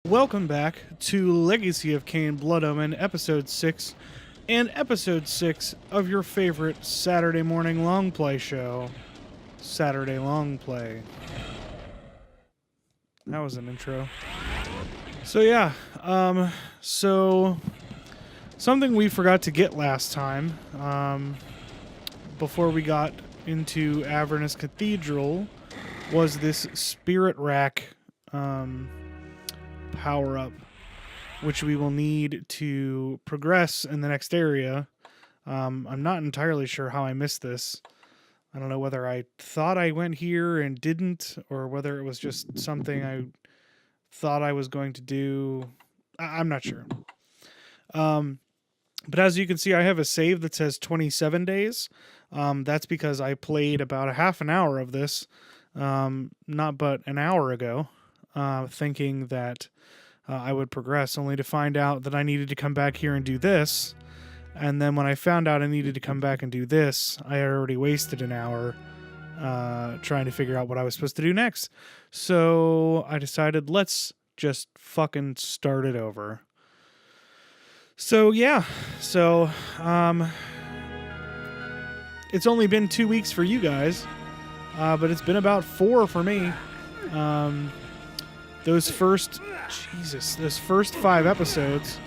Welcome back to Legacy of Kain, Blood Omen, Episode 6, and Episode 6 of your favorite Saturday morning long play show, Saturday Long Play. That was an intro. So yeah, something we forgot to get last time, before we got into Avernus Cathedral, was this Spirit Rack, power-up, which we will need to progress in the next area. I'm not entirely sure how I missed this. I don't know whether I thought I went here and didn't, or whether it was just something I thought I was going to do. I'm not sure. But as you can see, I have a save that says 27 days. That's because I played about a half an hour of this, not but an hour ago, thinking that I would progress, only to find out that I needed to come back here and do this. And then when I found out I needed to come back and do this, I had already wasted an hour trying to figure out what I was supposed to do next. So I decided, let's just fucking start it over. So yeah, it's only been 2 weeks for you guys, but it's been about 4 for me. Those first 5 episodes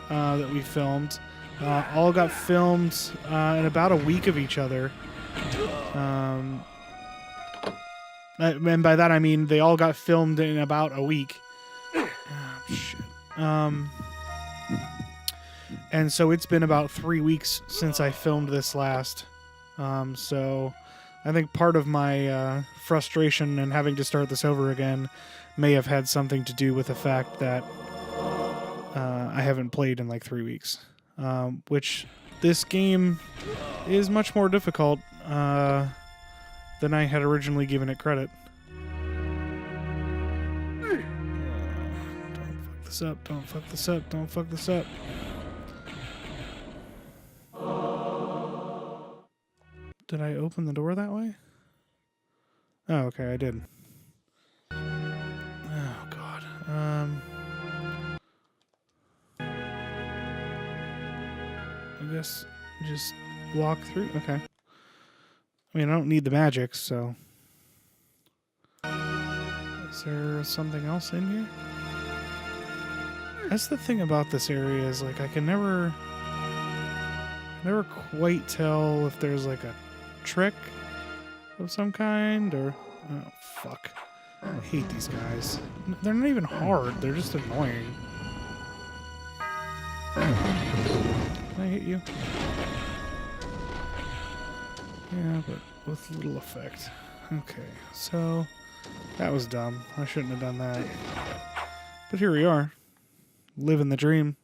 that we filmed all got filmed in about a week of each other. And by that I mean they all got filmed in about a week. Oh, shit. And so it's been about 3 weeks since I filmed this last. So I think part of my frustration and having to start this over again may have had something to do with the fact that I haven't played in like 3 weeks. Which this game is much more difficult than I had originally given it credit. Don't fuck this up, don't fuck this up, don't fuck this up. Did I open the door that way? Oh, okay, I did. Oh, God. I guess just walk through? Okay. I mean, I don't need the magic, so... Is there something else in here? That's the thing about this area, is like I can never quite tell if there's like a trick of some kind, or... Oh, fuck. I hate these guys. They're not even hard, they're just annoying. Can I hit you? Yeah, but with little effect. Okay, so... That was dumb. I shouldn't have done that. But here we are. Living the dream.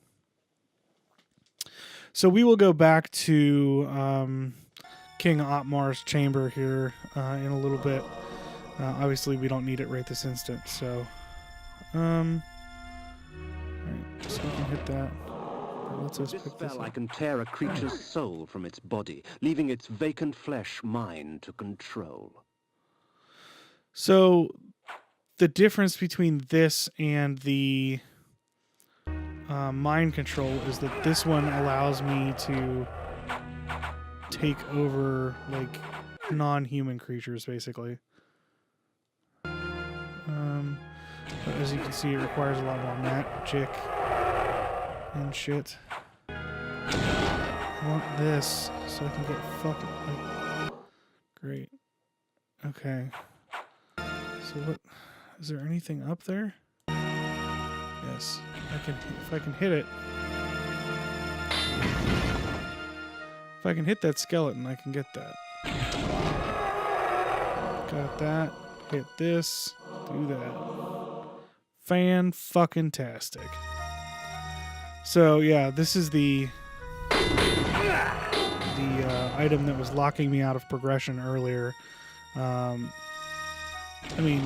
So we will go back to King Otmar's chamber here in a little bit. Obviously, we don't need it right this instant, so... Alright, so we can hit that. Let's just This pick this spell up. I can tear a creature's soul from its body, leaving its vacant flesh mine to control. So, the difference between this and the mind control is that this one allows me to take over, like, non-human creatures, basically. But as you can see, it requires a lot more magic and shit. I want this so I can get fucking... Like, great. Okay. So what... Is there anything up there? Yes. If I can hit it... If I can hit that skeleton, I can get that. Got that. Hit this. Do that. Fan-fucking-tastic. So, yeah, this is the item that was locking me out of progression earlier. I mean,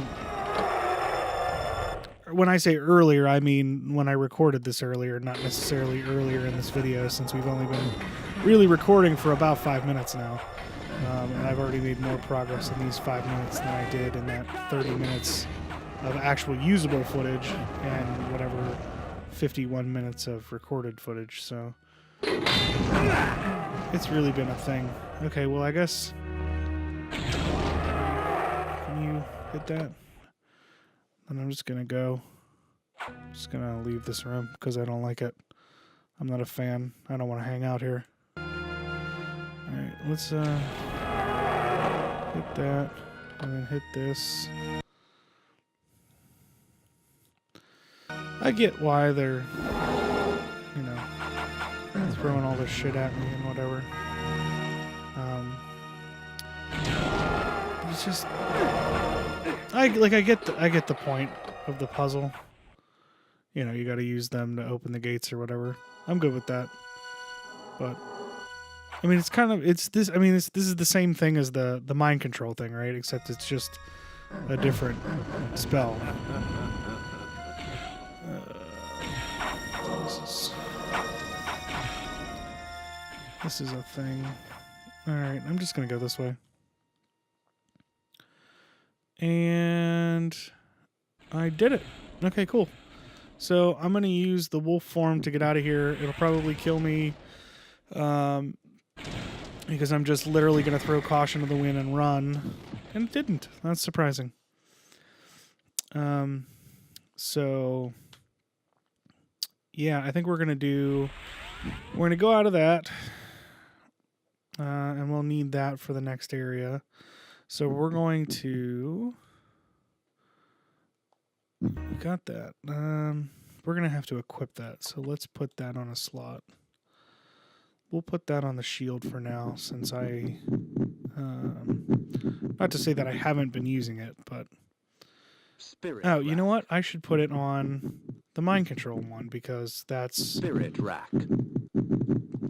when I say earlier, I mean when I recorded this earlier, not necessarily earlier in this video, since we've only been really recording for about 5 minutes now. And I've already made more progress in these 5 minutes than I did in that 30 minutes of actual usable footage and whatever 51 minutes of recorded footage. So it's really been a thing. Okay, well, I guess... Can you hit that? And I'm just going to go. I'm just going to leave this room because I don't like it. I'm not a fan. I don't want to hang out here. Alright, let's hit that. And then hit this. I get why they're, you know, throwing all this shit at me and whatever. It's just, I get the point of the puzzle. You know, you got to use them to open the gates or whatever. I'm good with that. But I mean, this is the same thing as the mind control thing, right? Except it's just a different spell. This is a thing. Alright, I'm just going to go this way. And I did it. Okay, cool. So I'm going to use the wolf form to get out of here. It'll probably kill me because I'm just literally going to throw caution to the wind and run. And it didn't. That's surprising. So yeah, I think we're going to go out of that. And we'll need that for the next area. So we're going to... We got that. We're going to have to equip that. So let's put that on a slot. We'll put that on the shield for now, since I... not to say that I haven't been using it, but... Spirit oh, you know rack. what? I should put it on the mind control one, because that's... Spirit rack.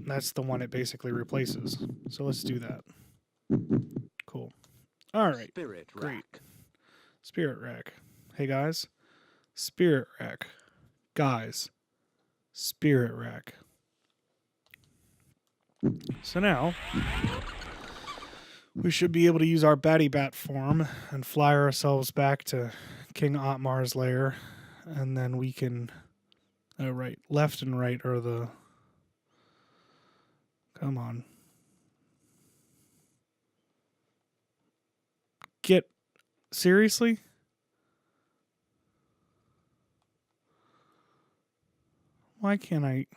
That's the one it basically replaces. So let's do that. Cool. All right. Spirit Great. rack. Spirit rack. Hey, guys. Spirit rack. Guys. Spirit rack. So now, we should be able to use our Batty Bat form and fly ourselves back to King Otmar's lair. And then we can... oh, right. Left and right are the... Come on. Get... seriously? Why can't I...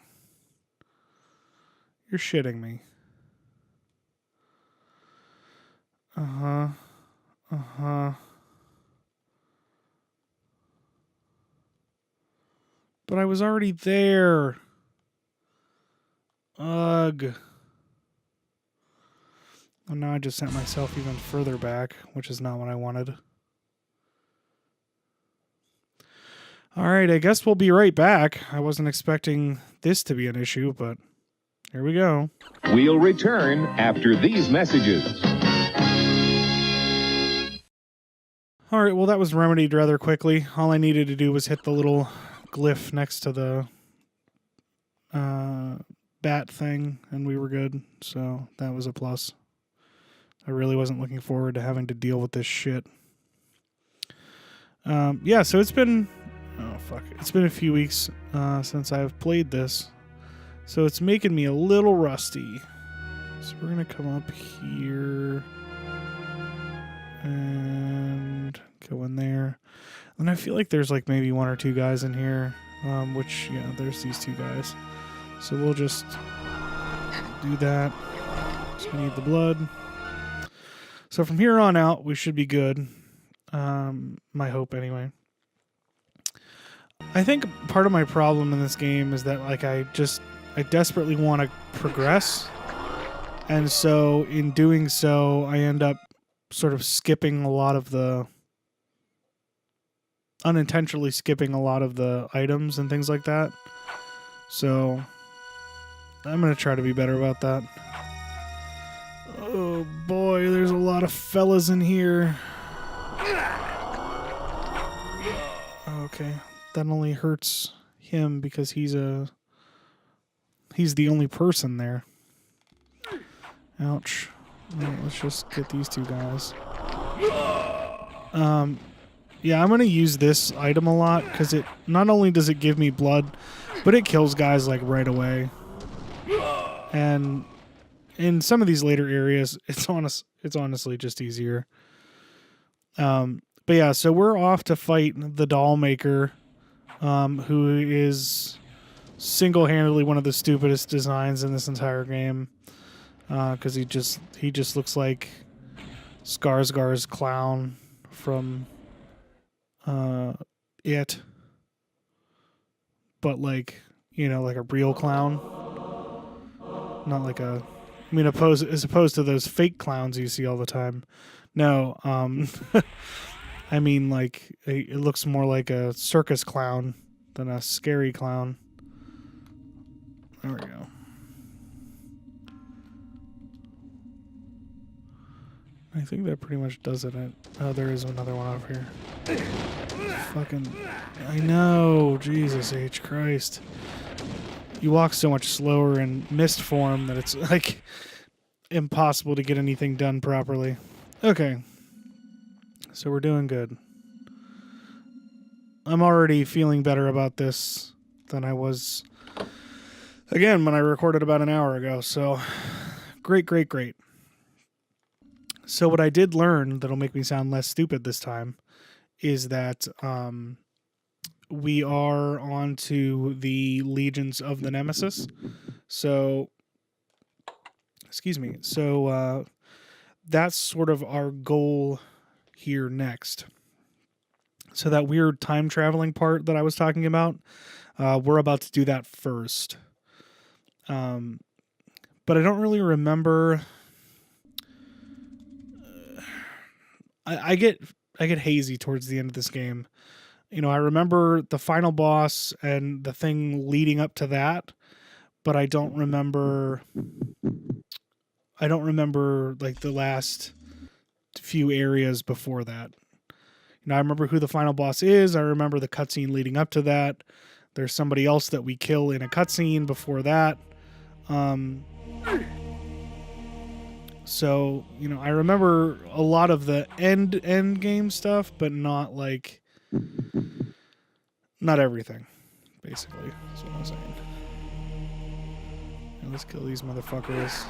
You're shitting me. Uh-huh. Uh-huh. But I was already there. Ugh. And now I just sent myself even further back, which is not what I wanted. Alright, I guess we'll be right back. I wasn't expecting this to be an issue, but here we go. We'll return after these messages. Alright, well that was remedied rather quickly. All I needed to do was hit the little glyph next to the bat thing, and we were good. So that was a plus. I really wasn't looking forward to having to deal with this shit. Yeah, so it's been... oh, fuck. It's been a few weeks since I've played this. So it's making me a little rusty. So we're going to come up here. And go in there. And I feel like there's like maybe one or two guys in here. Which, yeah, there's these two guys. So we'll just do that. So we need the blood. So from here on out, we should be good. My hope, anyway. I think part of my problem in this game is that, like, I desperately want to progress. And so, in doing so, I end up sort of unintentionally skipping a lot of the items and things like that. So, I'm going to try to be better about that. Oh boy, there's a lot of fellas in here. Okay, that only hurts him because he's the only person there. Ouch. Right, let's just get these two guys. Yeah, I'm going to use this item a lot because it not only does it give me blood, but it kills guys like right away. And in some of these later areas, it's honestly just easier. But yeah, so we're off to fight the doll maker, who is single-handedly one of the stupidest designs in this entire game. Because he just looks like Skarsgård's clown from It, but like like a real clown, not like a. I mean, as opposed to those fake clowns you see all the time. No, I mean like it looks more like a circus clown than a scary clown. There we go. I think that pretty much does it. Oh, there is another one over here. Fucking... I know! Jesus H. Christ. You walk so much slower in mist form that it's, like, impossible to get anything done properly. Okay. So we're doing good. I'm already feeling better about this than I was, again, when I recorded about an hour ago. So, great, great, great. So what I did learn that'll make me sound less stupid this time is that we are on to the Legions of the Nemesis. So, excuse me. So that's sort of our goal here next. So that weird time traveling part that I was talking about, we're about to do that first. But I don't really remember... I get hazy towards the end of this game. I remember the final boss and the thing leading up to that, but I don't remember like the last few areas before that. I remember who the final boss is. I remember the cutscene leading up to that. There's somebody else that we kill in a cutscene before that. So, I remember a lot of the end game stuff, but not everything, basically. That's what I'm saying. Now let's kill these motherfuckers.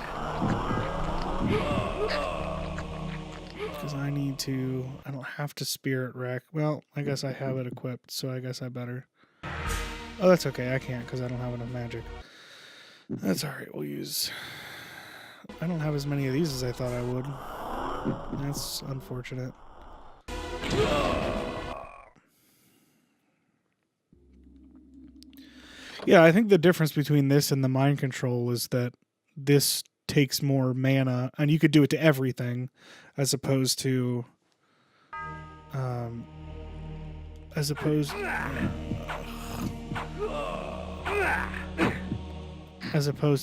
Because I don't have to spirit wreck. Well, I guess I have it equipped, so I guess I better. Oh, that's okay. I can't because I don't have enough magic. That's alright. We'll use... I don't have as many of these as I thought I would. That's unfortunate. Yeah, I think the difference between this and the mind control is that this takes more mana, and you could do it to everything, as opposed to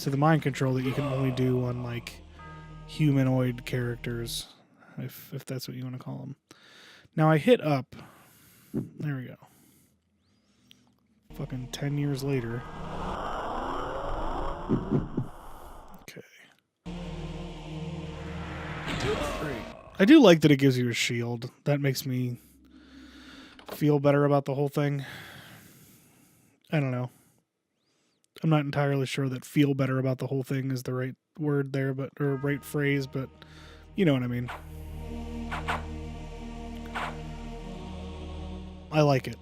the mind control that you can only do on like humanoid characters, if that's what you want to call them. Now I hit up. There we go. Fucking 10 years later. Okay. Great. I do like that it gives you a shield. That makes me feel better about the whole thing. I don't know. I'm not entirely sure that feel better about the whole thing is the right word there, or right phrase, but you know what I mean. I like it,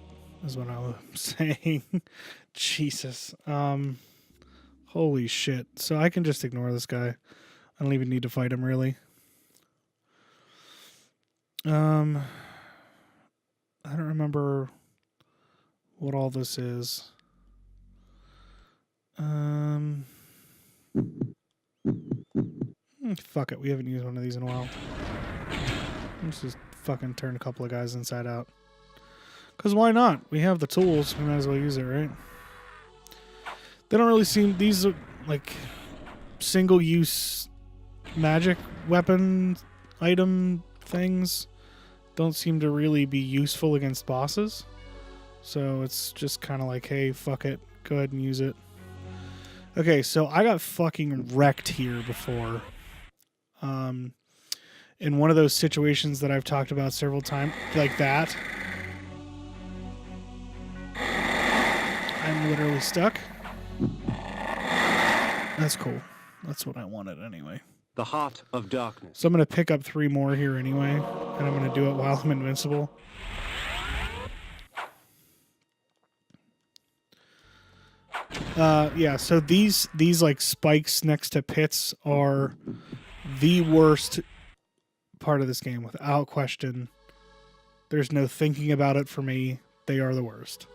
is what I'm saying. Jesus. Holy shit. So I can just ignore this guy. I don't even need to fight him, really. I don't remember what all this is. Fuck it. We haven't used one of these in a while. Let's just fucking turn a couple of guys inside out. Because why not? We have the tools. We might as well use it, right? They don't really seem... These are, like, single-use magic weapon item things. Don't seem to really be useful against bosses. So it's just kind of like, hey, fuck it. Go ahead and use it. Okay, so I got fucking wrecked here before. In one of those situations that I've talked about several times, like that. I'm literally stuck. That's cool. That's what I wanted anyway. The heart of darkness. So I'm going to pick up 3 more here anyway, and I'm going to do it while I'm invincible. Yeah, so these like spikes next to pits are the worst part of this game, without question. There's no thinking about it for me. They are the worst.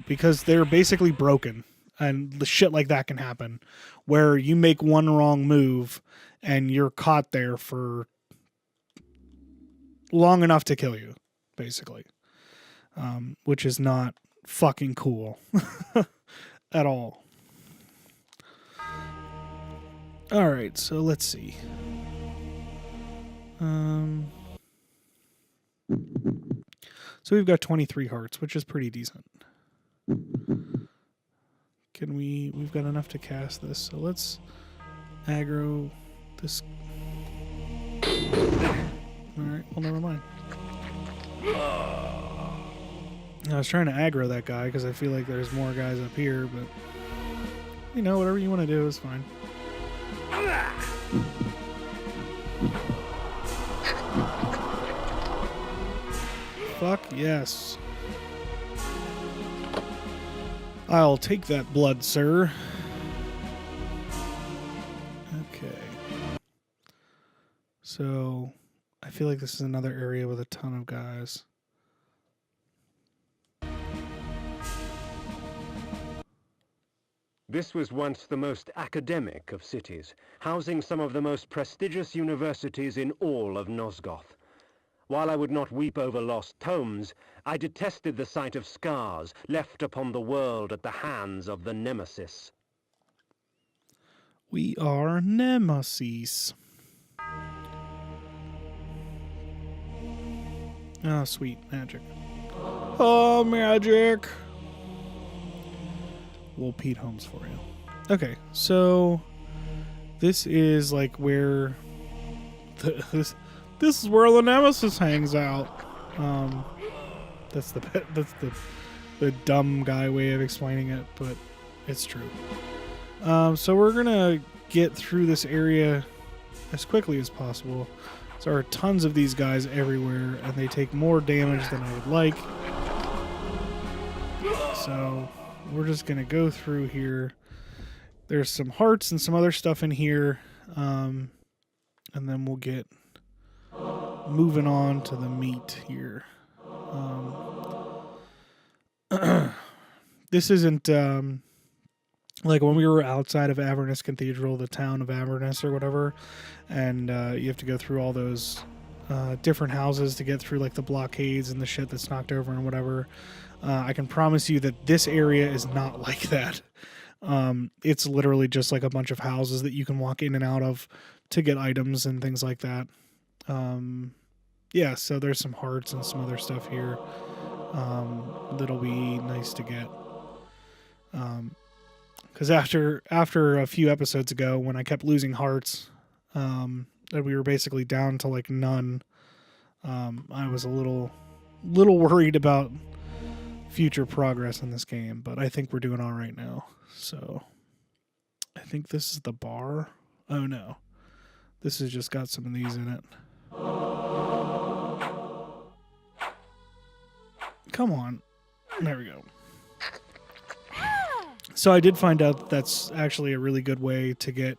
Because they're basically broken, and the shit like that can happen, where you make one wrong move and you're caught there for long enough to kill you, basically. Which is not fucking cool at all. All right, so let's see. So we've got 23 hearts, which is pretty decent. We've got enough to cast this, so let's aggro this. Alright, well, never mind. I was trying to aggro that guy because I feel like there's more guys up here, but you know, whatever you want to do is fine. Fuck yes. I'll take that blood, sir. Okay. So, I feel like this is another area with a ton of guys. This was once the most academic of cities, housing some of the most prestigious universities in all of Nosgoth. While I would not weep over lost tomes, I detested the sight of scars left upon the world at the hands of the Nemesis. We are Nemesis. Oh, sweet. Magic. Oh, magic. We'll Pete Holmes for you. Okay, so this is like where this is where the Nemesis hangs out. That's the dumb guy way of explaining it, but it's true. So we're gonna get through this area as quickly as possible. There are tons of these guys everywhere, and they take more damage than I would like. So we're just gonna go through here. There's some hearts and some other stuff in here, and then we'll get moving on to the meat here. This isn't like when we were outside of Avernus Cathedral, the town of Avernus or whatever, and you have to go through all those different houses to get through like the blockades and the shit that's knocked over and whatever. I can promise you that this area is not like that. It's literally just like a bunch of houses that you can walk in and out of to get items and things like that. Yeah, so there's some hearts and some other stuff here that'll be nice to get. Because after a few episodes ago, when I kept losing hearts, and we were basically down to like none, I was a little worried about future progress in this game, but I think we're doing all right now. So I think this is the bar. Oh no, this has just got some of these in it. Come on, there we go. So I did find out that's actually a really good way to get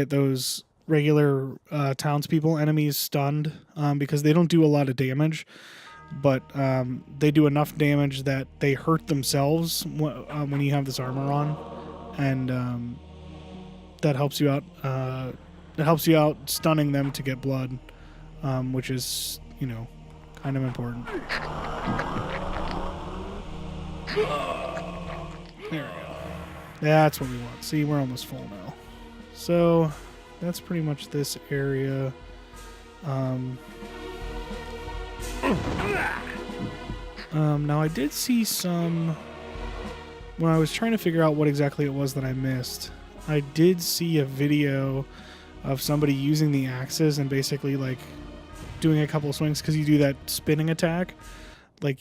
those regular townspeople, enemies stunned, because they don't do a lot of damage, but they do enough damage that they hurt themselves when you have this armor on, and that helps you out. It helps you out stunning them to get blood, which is, you know, kind of important. There we go. That's what we want. See, we're almost full now. So that's pretty much this area. Now I did see some, when I was trying to figure out what exactly it was that I missed, I did see a video of somebody using the axes and basically like doing a couple of swings, because you do that spinning attack like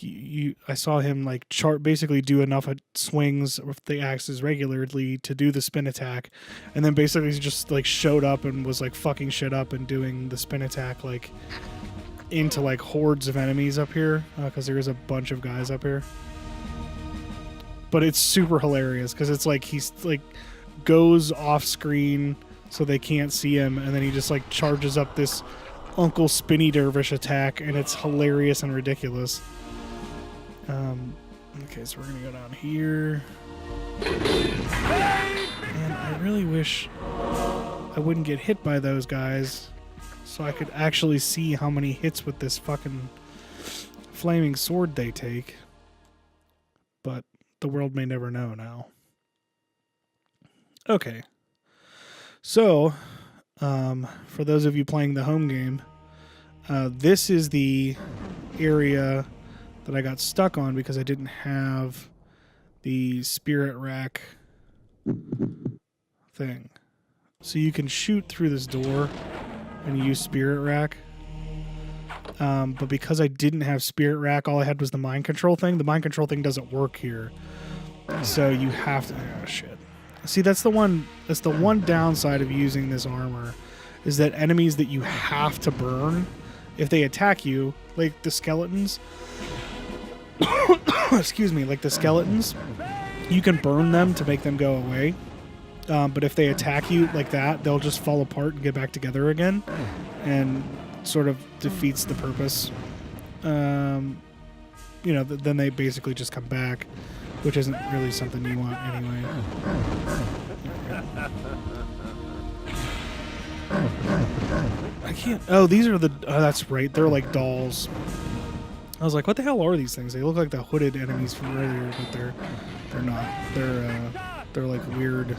I saw him like basically do enough swings with the axes regularly to do the spin attack, and then basically he just like showed up and was like fucking shit up and doing the spin attack like into like hordes of enemies up here, because there is a bunch of guys up here. But it's super hilarious because it's like he's like goes off screen so they can't see him, and then he just like charges up this Uncle Spinny Dervish attack, and it's hilarious and ridiculous. Okay, so we're gonna go down here, and I really wish I wouldn't get hit by those guys so I could actually see how many hits with this fucking flaming sword they take, but the world may never know now. Okay, so for those of you playing the home game, this is the area that I got stuck on because I didn't have the spirit rack thing. So you can shoot through this door and use spirit rack. But because I didn't have spirit rack, all I had was the mind control thing. The mind control thing doesn't work here. So you have to... Oh, shit. See, that's the one downside of using this armor, is that enemies that you have to burn, if they attack you, like the skeletons... excuse me, like the skeletons, you can burn them to make them go away. But if they attack you like that, they'll just fall apart and get back together again, and sort of defeats the purpose. Then they basically just come back, which isn't really something you want anyway. I can't... Oh, these are the... Oh, that's right. They're like dolls. I was like, what the hell are these things? They look like the hooded enemies from earlier, but they're not. They're like weird.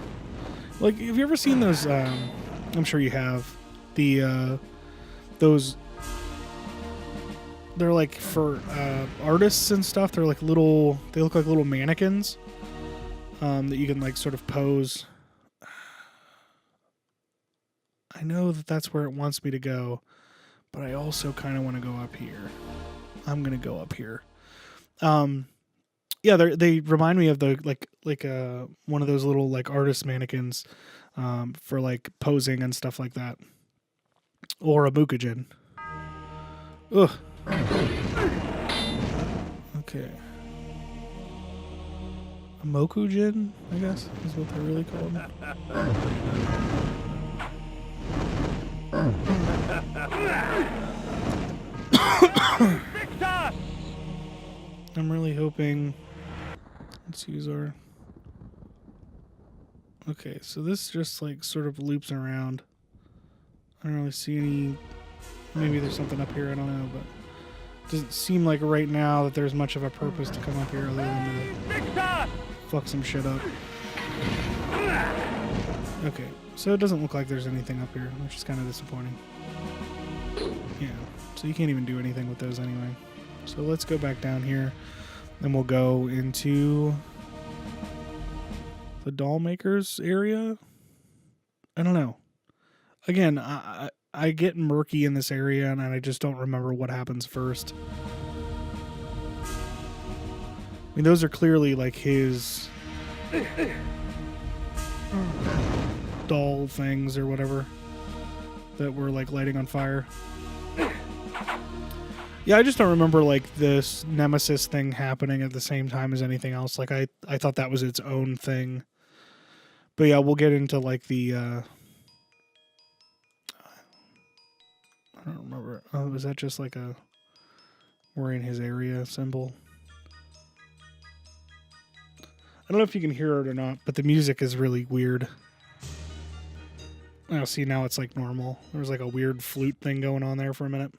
Like, have you ever seen those? I'm sure you have. Those. They're like for artists and stuff. They're like little. They look like little mannequins that you can like sort of pose. I know that that's where it wants me to go, but I also kind of want to go up here. I'm gonna go up here. Yeah, they remind me of the like one of those little like artist mannequins for like posing and stuff like that, or a mukujin. Ugh. Okay. A mokujin, I guess, is what they're really called. I'm really hoping... Let's use our... Okay, so this just like sort of loops around. I don't really see any... Maybe there's something up here, I don't know, but... It doesn't seem like right now that there's much of a purpose to come up here other than to fuck some shit up. Okay, so it doesn't look like there's anything up here, which is kind of disappointing. Yeah, so you can't even do anything with those anyway. So let's go back down here, then we'll go into the doll makers area. I don't know. Again, I get murky in this area, and I just don't remember what happens first. I mean, those are clearly like his doll things or whatever that were like lighting on fire. Yeah, I just don't remember like this Nemesis thing happening at the same time as anything else. Like I thought that was its own thing. But yeah, we'll get into like the I don't remember. Oh, was that just like a wearing his area symbol? I don't know if you can hear it or not, but the music is really weird. Oh, see, now it's like normal. There was like a weird flute thing going on there for a minute.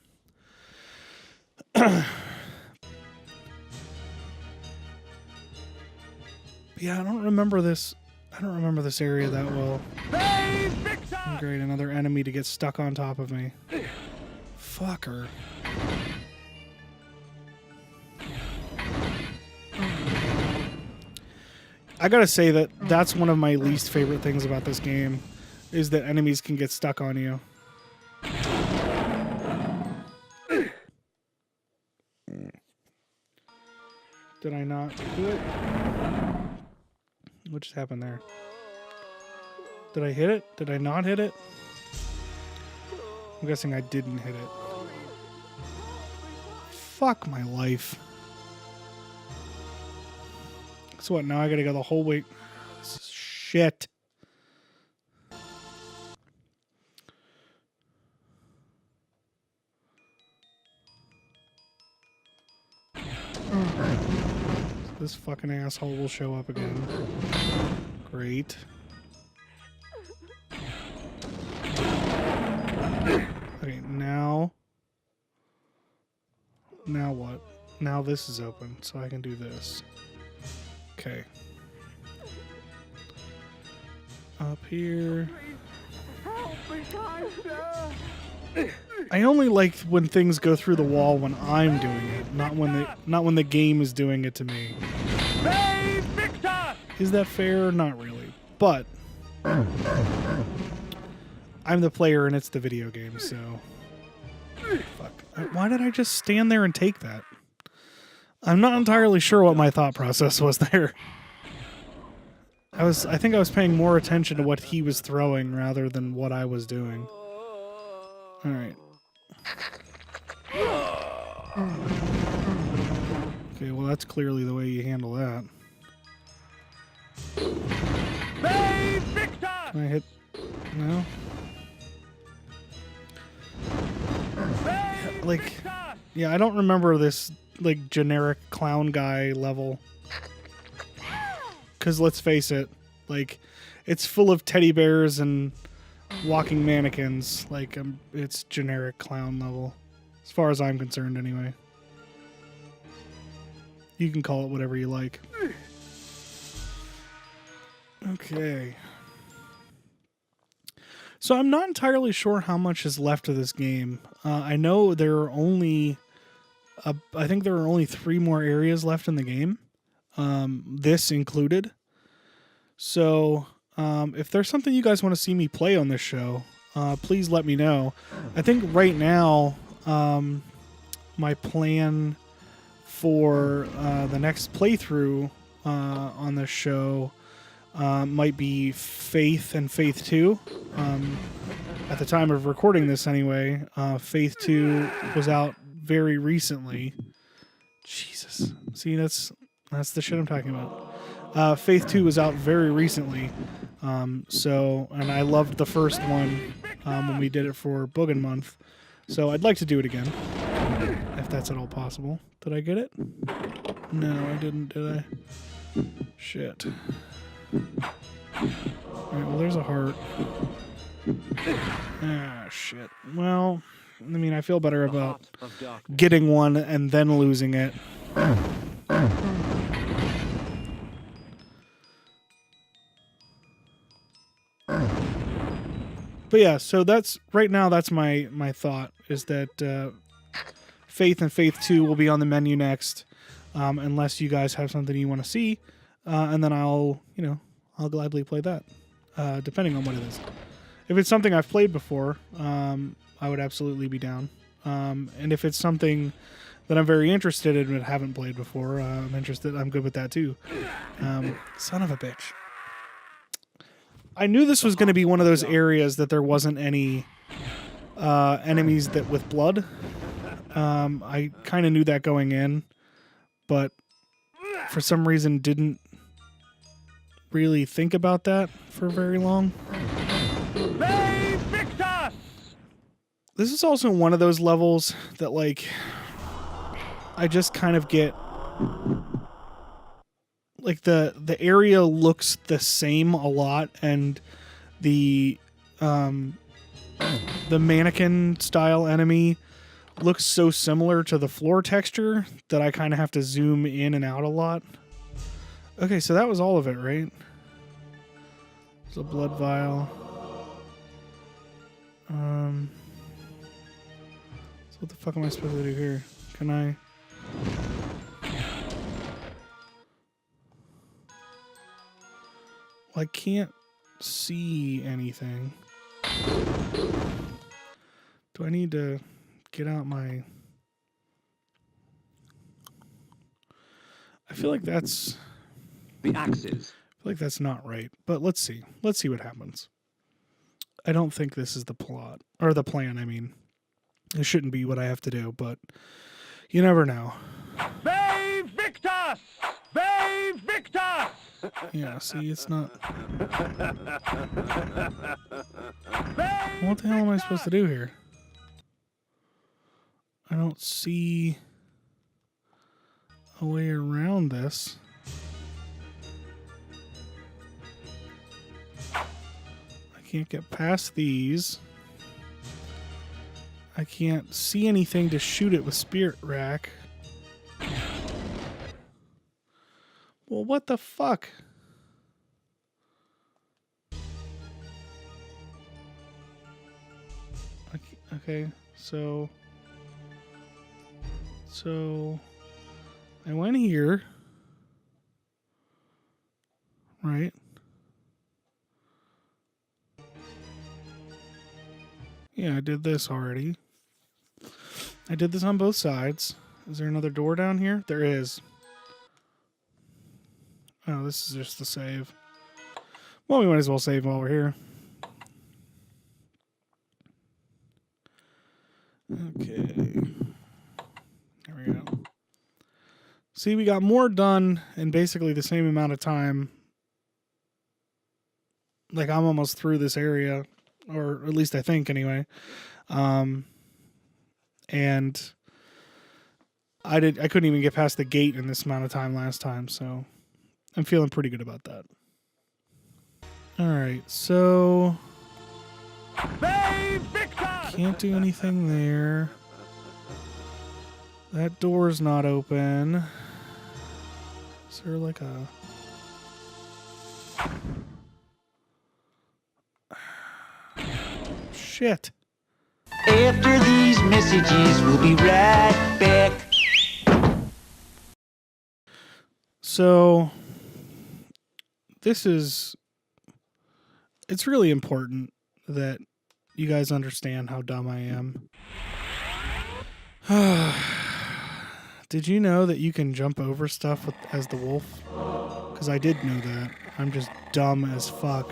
Yeah, I don't remember this area that well. Great, another enemy to get stuck on top of me. Fucker. I gotta say that that's one of my least favorite things about this game, is that enemies can get stuck on you. Did I not do it? What just happened there? Did I hit it? Did I not hit it? I'm guessing I didn't hit it. Fuck my life. So what, now I gotta go the whole way. This is shit. This fucking asshole will show up again. Great. Okay, now what? Now this is open, so I can do this. Okay. Up here. I only like when things go through the wall when I'm doing it, not when the game is doing it to me. Is that fair? Not really. But I'm the player and it's the video game, so fuck. Why did I just stand there and take that? I'm not entirely sure what my thought process was there. I think I was paying more attention to what he was throwing rather than what I was doing. All right. Okay, well that's clearly the way you handle that. Can I hit? No? Yeah, I don't remember this, like, generic clown guy level. Because let's face it, like, it's full of teddy bears and walking mannequins. Like, it's generic clown level. As far as I'm concerned, anyway. You can call it whatever you like. Okay. So I'm not entirely sure how much is left of this game. I know there are only... I think there are only 3 more areas left in the game. This included. So, if there's something you guys want to see me play on this show, please let me know. I think right now, my plan for the next playthrough on this show might be Faith and Faith 2. At the time of recording this anyway, Faith 2 was out very recently. Jesus. See, that's the shit I'm talking about. Faith 2 was out very recently. And I loved the first one when we did it for Boogan Month. So I'd like to do it again. If that's at all possible. Did I get it? No, I didn't, did I? Shit. Alright, well there's a heart. Ah, shit. Well, I mean, I feel better about getting one and then losing it. But yeah, so that's right now. That's my thought is that Faith and Faith 2 will be on the menu next, unless you guys have something you want to see, and then I'll gladly play that, depending on what it is. If it's something I've played before, I would absolutely be down. And if it's something that I'm very interested in but haven't played before, I'm interested. I'm good with that too. Son of a bitch. I knew this was going to be one of those areas that there wasn't any enemies that with blood. I kind of knew that going in, but for some reason didn't really think about that for very long. This is also one of those levels that, like, I just kind of get... Like, the area looks the same a lot, and the mannequin-style enemy looks so similar to the floor texture that I kind of have to zoom in and out a lot. Okay, so that was all of it, right? There's a blood vial. So what the fuck am I supposed to do here? Can I... Well, I can't see anything. Do I need to get out my... feel like that's The axes. not right. But let's see. Let's see what happens. I don't think this is the plot or the plan. I mean, it shouldn't be what I have to do, but you never know. They Victus! They Victus! Yeah, see, it's not. What the hell am I supposed to do here? I don't see a way around this. I can't get past these. I can't see anything to shoot it with Spirit Rack. Well, what the fuck? Okay, so I went here, right? Yeah, I did this already. I did this on both sides. Is there another door down here? There is. Oh, this is just the save. Well, we might as well save while we're here. Okay. There we go. See, we got more done in basically the same amount of time. Like, I'm almost through this area, or at least I think anyway. And I couldn't even get past the gate in this amount of time last time, so I'm feeling pretty good about that. All right, so can't do anything there. That door's not open. Is there like a... Shit. After these messages, we'll be right back. So, it's really important that you guys understand how dumb I am. Did you know that you can jump over stuff as the wolf? Because I did know that. I'm just dumb as fuck.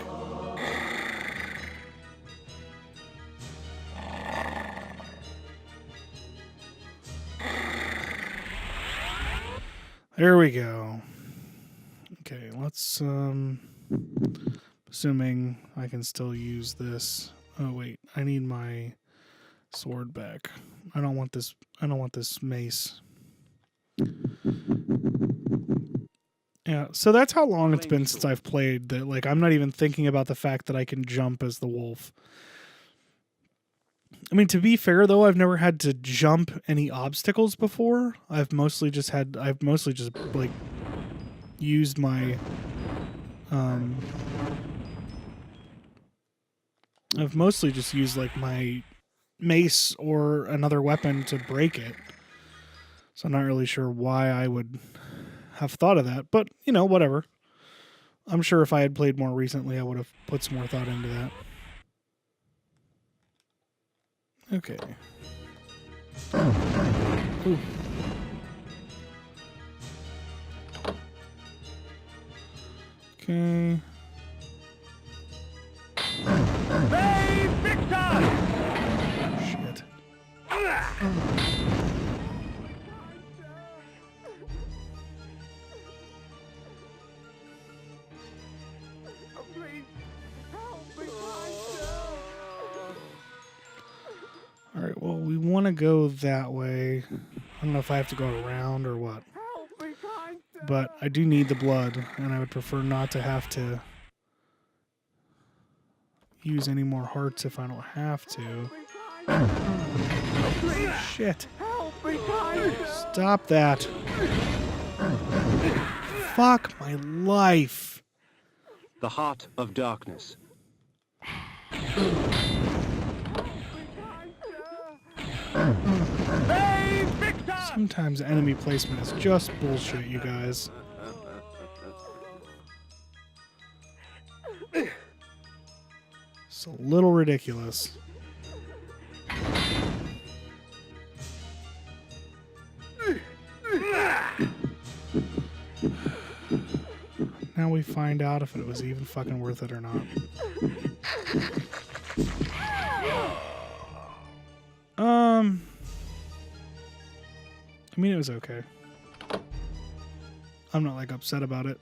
There we go. Okay, let's, assuming I can still use this. Oh, wait, I need my sword back. I don't want this mace. Yeah, so that's how long it's been since I've played that, like, I'm not even thinking about the fact that I can jump as the wolf. I mean, to be fair though, I've never had to jump any obstacles before. I've mostly just like used my I've mostly just used like my mace or another weapon to break it. So I'm not really sure why I would have thought of that, but you know, whatever. I'm sure if I had played more recently, I would have put some more thought into that. Okay. Ooh. Okay. Shit. All right, well, we want to go that way. I don't know if I have to go around or what. But I do need the blood, and I would prefer not to have to use any more hearts if I don't have to. Shit. Stop that. Fuck my life. The Heart of Darkness. Sometimes enemy placement is just bullshit, you guys. It's a little ridiculous. now we find out if it was even fucking worth it or not. I mean, it was okay. I'm not like upset about it.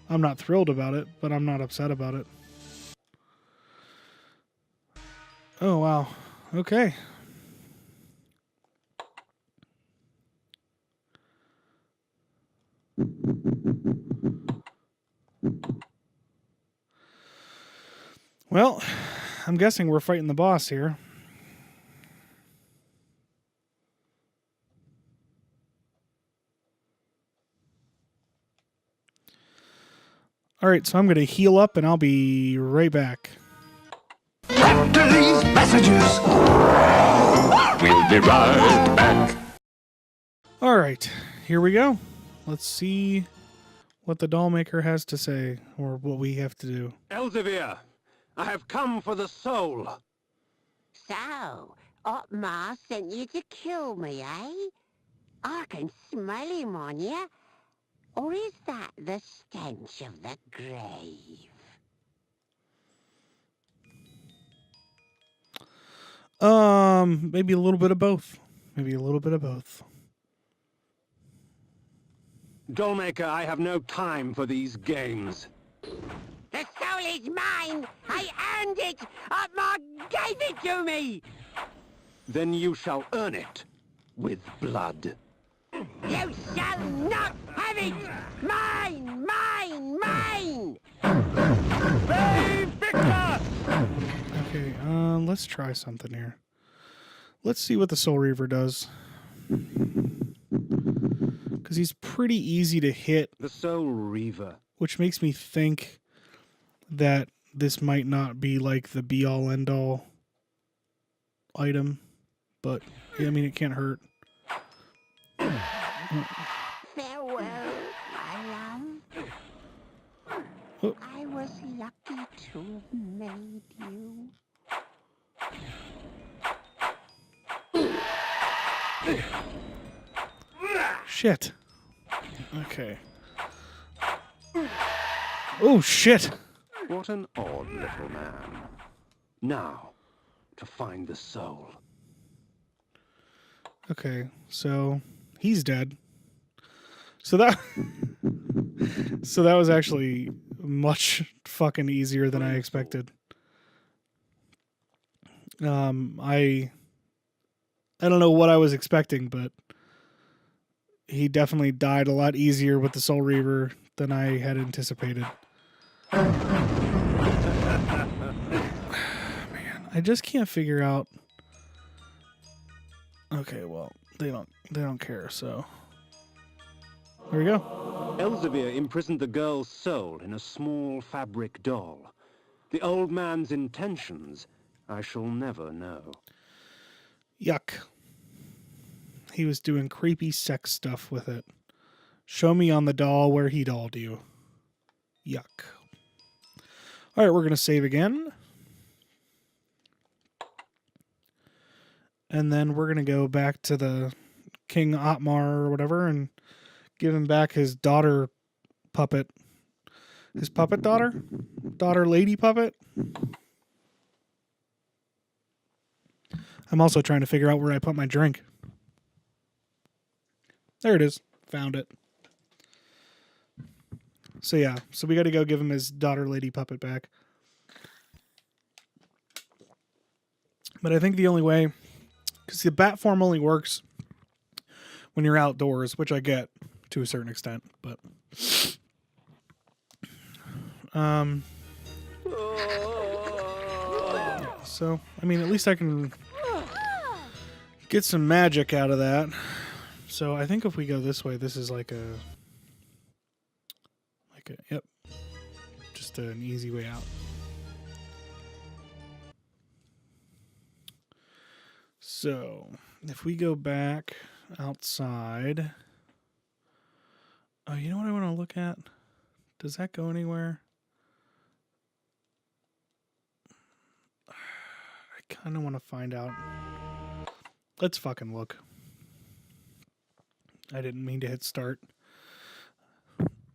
I'm not thrilled about it, but I'm not upset about it. Oh, wow. Okay. Well, I'm guessing we're fighting the boss here. All right, so I'm going to heal up and I'll be right back. After these messages, we'll be right back. All right, here we go. Let's see what the doll maker has to say, or what we have to do. Elzevir, I have come for the soul. So, Otmar sent you to kill me, eh? I can smell him on you. Or is that the stench of the grave? Maybe a little bit of both. Maybe a little bit of both. Dollmaker, I have no time for these games. The soul is mine! I earned it! Otmar gave it to me! Then you shall earn it with blood. You shall not have it! Mine! Mine! Mine! Brave Victor! Okay, let's try something here. Let's see what the Soul Reaver does. Because he's pretty easy to hit, The Soul Reaver. which makes me think that this might not be like the be-all, end-all item. But, yeah, I mean, it can't hurt. Farewell, my love. Oh. I was lucky to have made you. Shit. Okay. Oh, shit. What an odd little man. Now, to find the soul. Okay, so he's dead. So that so that was actually much fucking easier than I expected. I don't know what I was expecting, but he definitely died a lot easier with the Soul Reaver than I had anticipated. Man, I just can't figure out. Okay, well, they don't care, so there we go. Elzevir imprisoned the girl's soul in a small fabric doll. The old man's intentions I shall never know. Yuck. He was doing creepy sex stuff with it. Show me on the doll where he dolled you. Yuck. All right, we're going to save again. And then we're going to go back to the King Otmar or whatever and give him back his daughter puppet. His puppet daughter? Daughter lady puppet? I'm also trying to figure out where I put my drink. There it is. Found it. So yeah, so we got to go give him his daughter lady puppet back. But I think the only way, because the bat form only works when you're outdoors, which I get to a certain extent, but so I mean, at least I can get some magic out of that. So I think if we go this way, this is like a yep, just an easy way out. So if we go back outside, oh, you know what I want to look at? Does that go anywhere? I kind of want to find out. Let's fucking look. I didn't mean to hit start.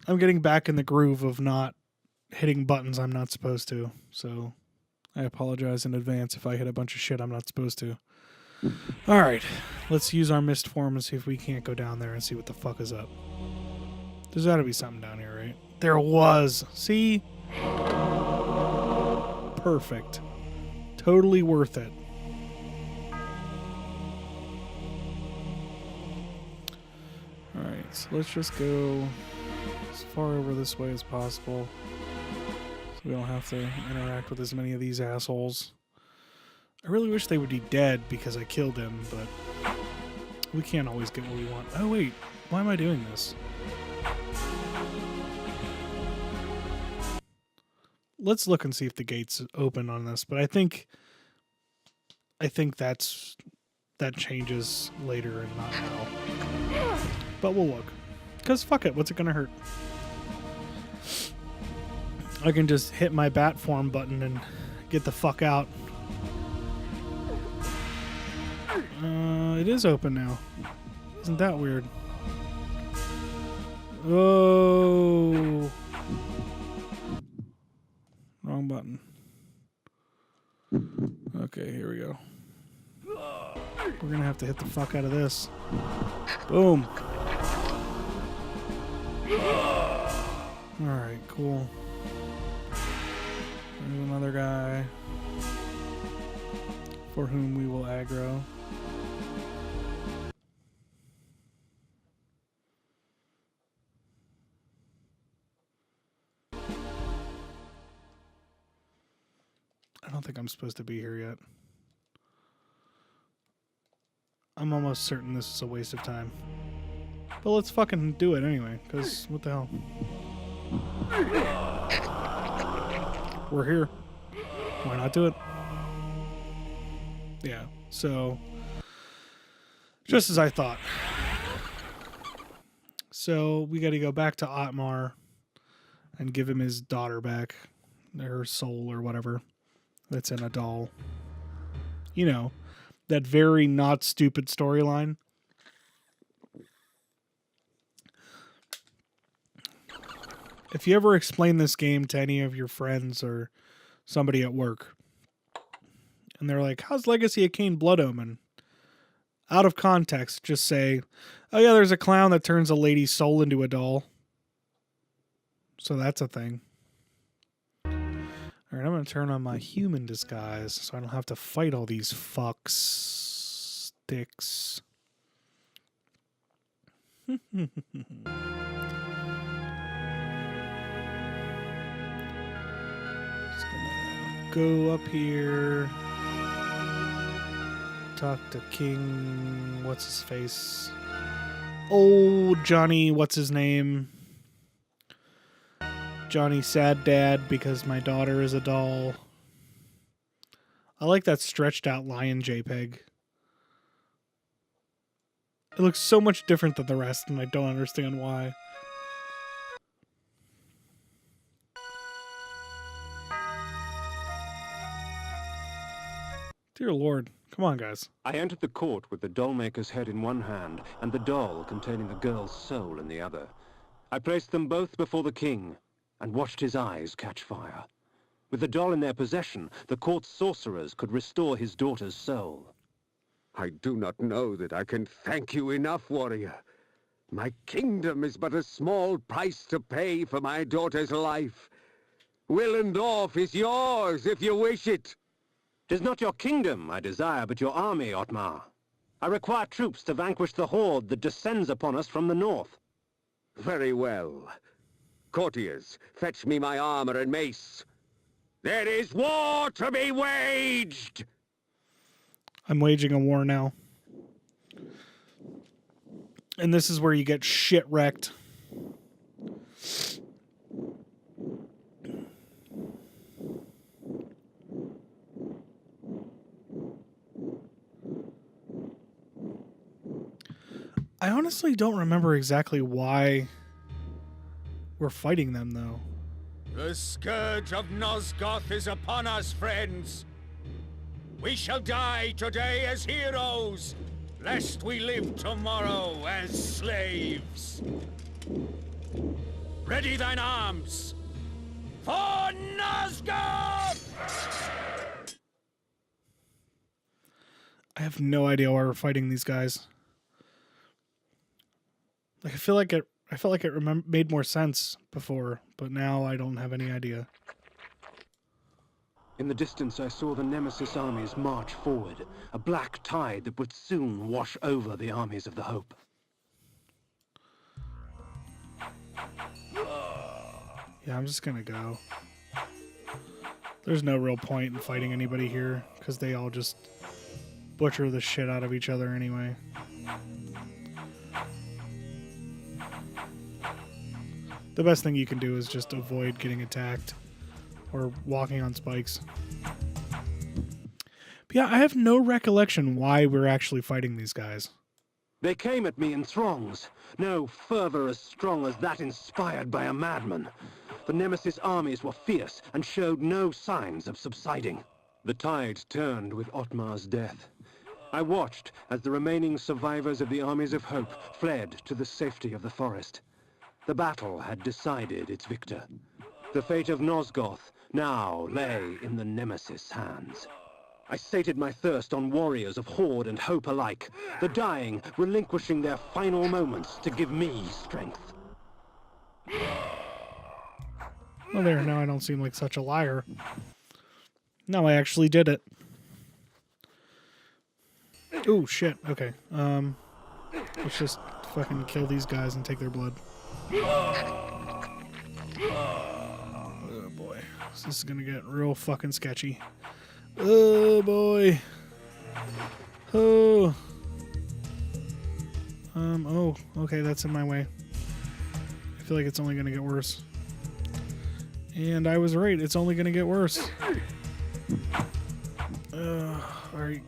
I'm getting back in the groove of not hitting buttons I'm not supposed to. So I apologize in advance if I hit a bunch of shit I'm not supposed to. All right, let's use our mist form and see if we can't go down there and see what the fuck is up. There's got to be something down here, right? There was. See? Perfect. Totally worth it. Alright, so let's just go as far over this way as possible so we don't have to interact with as many of these assholes. I really wish they would be dead because I killed him, but we can't always get what we want. Oh wait, why am I doing this? Let's look and see if the gate's open on this, but I think that changes later and not now. But we'll look. Because fuck it, what's it gonna hurt? I can just hit my bat form button and get the fuck out. It is open now. Isn't that weird? Oh. Wrong button. Okay, here we go. We're gonna have to hit the fuck out of this. Boom. Alright, cool. There's another guy for whom we will aggro. I don't think I'm supposed to be here yet. I'm almost certain this is a waste of time. But let's fucking do it anyway, because what the hell? We're here. Why not do it? Yeah, so just as I thought. So we got to go back to Otmar and give him his daughter back, her soul or whatever that's in a doll. You know, that very not stupid storyline. If you ever explain this game to any of your friends or somebody at work, and they're like, how's Legacy of Kain Blood Omen? Out of context, just say, oh yeah, there's a clown that turns a lady's soul into a doll. So that's a thing. Alright, I'm going to turn on my human disguise so I don't have to fight all these fucks. Sticks. Go up here, talk to King, what's his face? Oh, Johnny, what's his name? Johnny Sad Dad, because my daughter is a doll. I like that stretched out lion JPEG. It looks so much different than the rest, and I don't understand why. Dear Lord. Come on, guys. I entered the court with the doll-maker's head in one hand and the doll containing the girl's soul in the other. I placed them both before the king and watched his eyes catch fire. With the doll in their possession, the court's sorcerers could restore his daughter's soul. I do not know that I can thank you enough, warrior. My kingdom is but a small price to pay for my daughter's life. Willendorf is yours if you wish it. 'Tis not your kingdom I desire, but your army, Otmar. I require troops to vanquish the horde that descends upon us from the north. Very well. Courtiers, fetch me my armor and mace. There is war to be waged! I'm waging a war now. And this is where you get shit wrecked. I honestly don't remember exactly why we're fighting them, though. The scourge of Nosgoth is upon us, friends. We shall die today as heroes, lest we live tomorrow as slaves. Ready thine arms! For Nosgoth! I have no idea why we're fighting these guys. Like I felt like it made more sense before, but now I don't have any idea. In the distance, I saw the Nemesis armies march forward, a black tide that would soon wash over the armies of the Hope. Yeah, I'm just gonna go. There's no real point in fighting anybody here, because they all just butcher the shit out of each other anyway. The best thing you can do is just avoid getting attacked or walking on spikes. But yeah, I have no recollection why we're actually fighting these guys. They came at me in throngs, no fervor as strong as that inspired by a madman. The Nemesis armies were fierce and showed no signs of subsiding. The tide turned with Otmar's death. I watched as the remaining survivors of the armies of Hope fled to the safety of the forest. The battle had decided its victor. The fate of Nosgoth now lay in the Nemesis' hands. I sated my thirst on warriors of Horde and Hope alike, the dying relinquishing their final moments to give me strength. Well, there, now I don't seem like such a liar. No, I actually did it. Oh, shit. Okay. Let's just fucking kill these guys and take their blood. Oh, boy. This is gonna get real fucking sketchy. Oh, boy. Oh. Oh, okay, that's in my way. I feel like it's only gonna get worse. And I was right, it's only gonna get worse. Alright.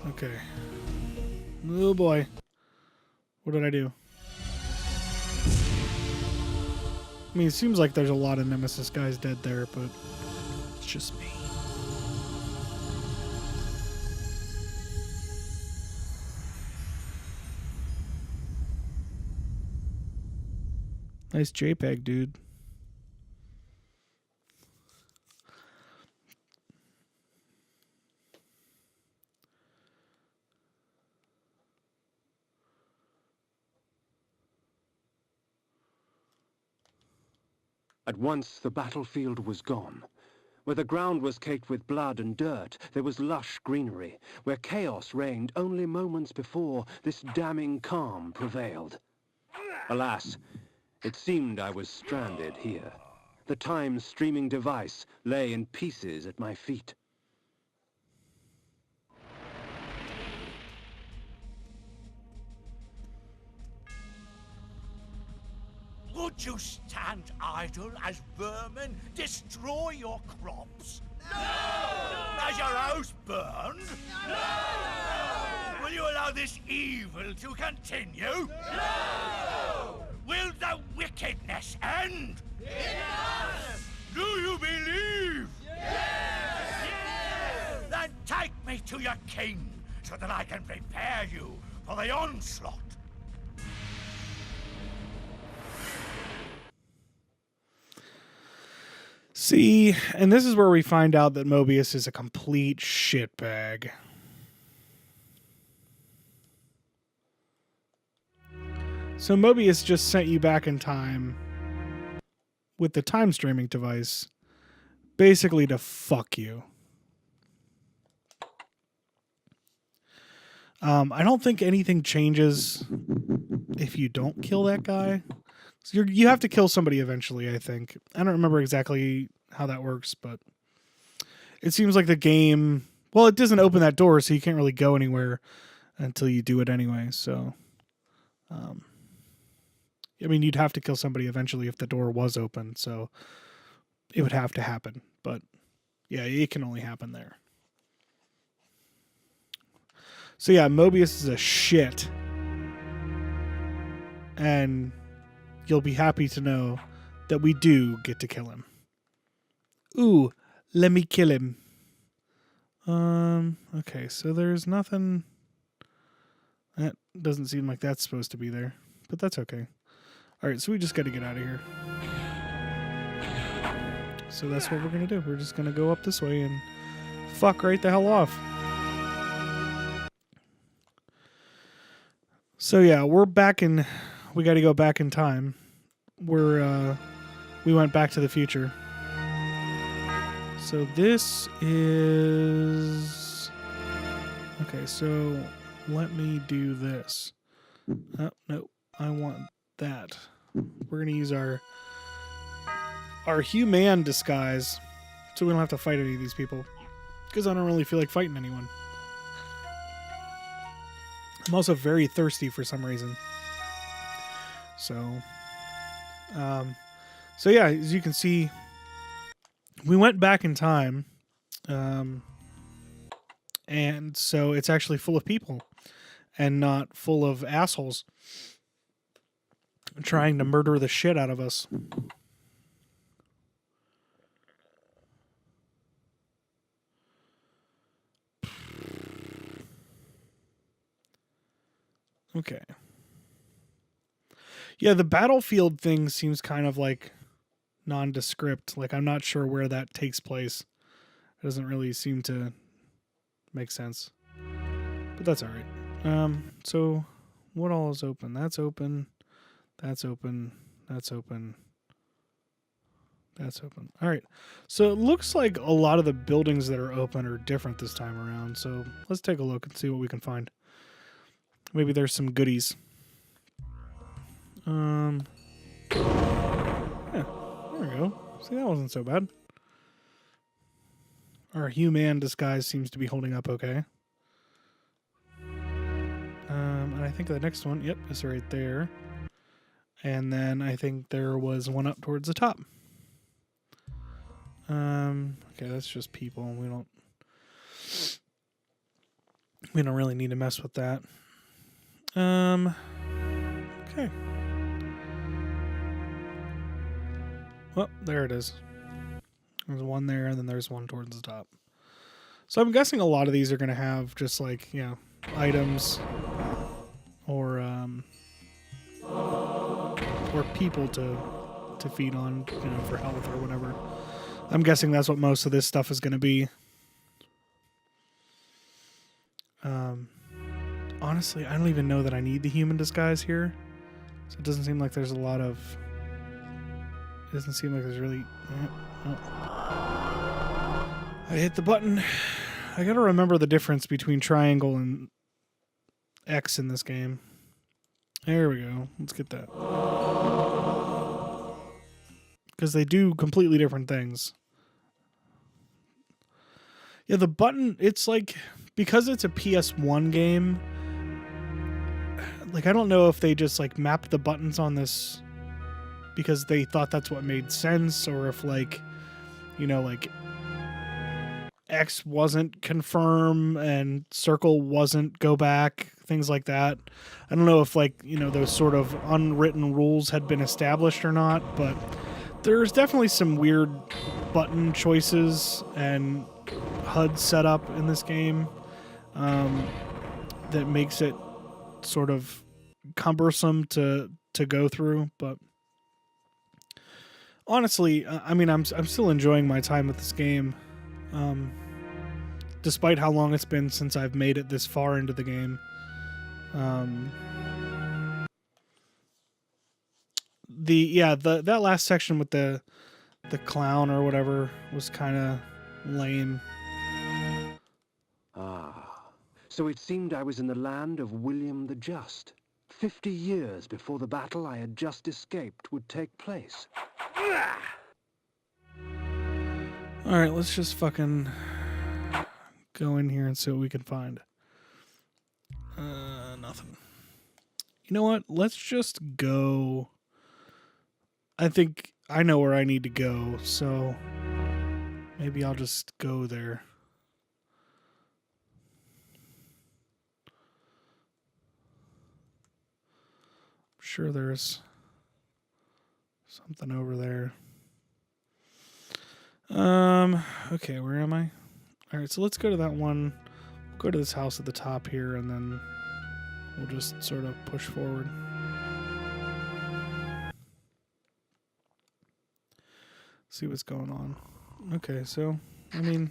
Okay. Oh boy. What did I do? I mean, it seems like there's a lot of Nemesis guys dead there, but it's just me. Nice JPEG, dude. At once the battlefield was gone. Where the ground was caked with blood and dirt, there was lush greenery. Where chaos reigned only moments before, this damning calm prevailed. Alas, it seemed I was stranded here. The time-streaming device lay in pieces at my feet. Would you stand idle as vermin destroy your crops? No! Has your house burned? No! Will you allow this evil to continue? No! Will the wickedness end? Yes! Do you believe? Yes! Yes! Then take me to your king, so that I can prepare you for the onslaught. See, and this is where we find out that Mobius is a complete shitbag. So Mobius just sent you back in time with the time streaming device, basically to fuck you. I don't think anything changes if you don't kill that guy. So you have to kill somebody eventually, I think. I don't remember exactly how that works, but it seems like the game... Well, it doesn't open that door, so you can't really go anywhere until you do it anyway. So, I mean, you'd have to kill somebody eventually if the door was open, so it would have to happen. But, yeah, it can only happen there. So, yeah, Mobius is a shit. And you'll be happy to know that we do get to kill him. Ooh, let me kill him. Okay, so there's nothing... Doesn't seem like that's supposed to be there, but that's okay. All right, so we just got to get out of here. So that's what we're going to do. We're just going to go up this way and fuck right the hell off. So yeah, we're back in... We got to go back in time. We went back to the future. So this is... Okay, so let me do this. Oh, no, I want that. We're going to use our human disguise so we don't have to fight any of these people. Because I don't really feel like fighting anyone. I'm also very thirsty for some reason. So yeah, as you can see, we went back in time, and so it's actually full of people and not full of assholes trying to murder the shit out of us. Okay. Yeah, the battlefield thing seems kind of like nondescript. Like, I'm not sure where that takes place. It doesn't really seem to make sense. But that's all right. So what all is open? That's open. That's open. That's open. That's open. All right. So it looks like a lot of the buildings that are open are different this time around. So let's take a look and see what we can find. Maybe there's some goodies. Yeah, there we go. See, that wasn't so bad. Our human disguise seems to be holding up okay. And I think the next one, yep, is right there. And then I think there was one up towards the top. Okay, that's just people. We don't really need to mess with that. Okay. Well, there it is. There's one there, and then there's one towards the top. So I'm guessing a lot of these are going to have just like, you know, items or people to feed on, you know, for health or whatever. I'm guessing that's what most of this stuff is going to be. Honestly, I don't even know that I need the human disguise here. So it doesn't seem like there's a lot of... It doesn't seem like there's really... Oh. I hit the button. I gotta remember the difference between triangle and X in this game. There we go. Let's get that. Because they do completely different things. Yeah, the button, it's like... Because it's a PS1 game... Like, I don't know if they just, like, mapped the buttons on this because they thought that's what made sense, or if, like, you know, like, X wasn't confirm and circle wasn't go back, things like that. I don't know if, like, you know, those sort of unwritten rules had been established or not, but there's definitely some weird button choices and HUD setup in this game that makes it sort of cumbersome to go through, but honestly, I mean, I'm still enjoying my time with this game, despite how long it's been since I've made it this far into the game. That last section with the clown or whatever was kind of lame. So it seemed I was in the land of William the Just. 50 years before the battle I had just escaped would take place. Alright, let's just fucking go in here and see what we can find. Nothing. You know what? Let's just go. I think I know where I need to go, so maybe I'll just go there. Sure, there's something over there. Okay, where am I? All right, so let's go to that one. Go to this house at the top here, and then we'll just sort of push forward. See what's going on. Okay, so, I mean,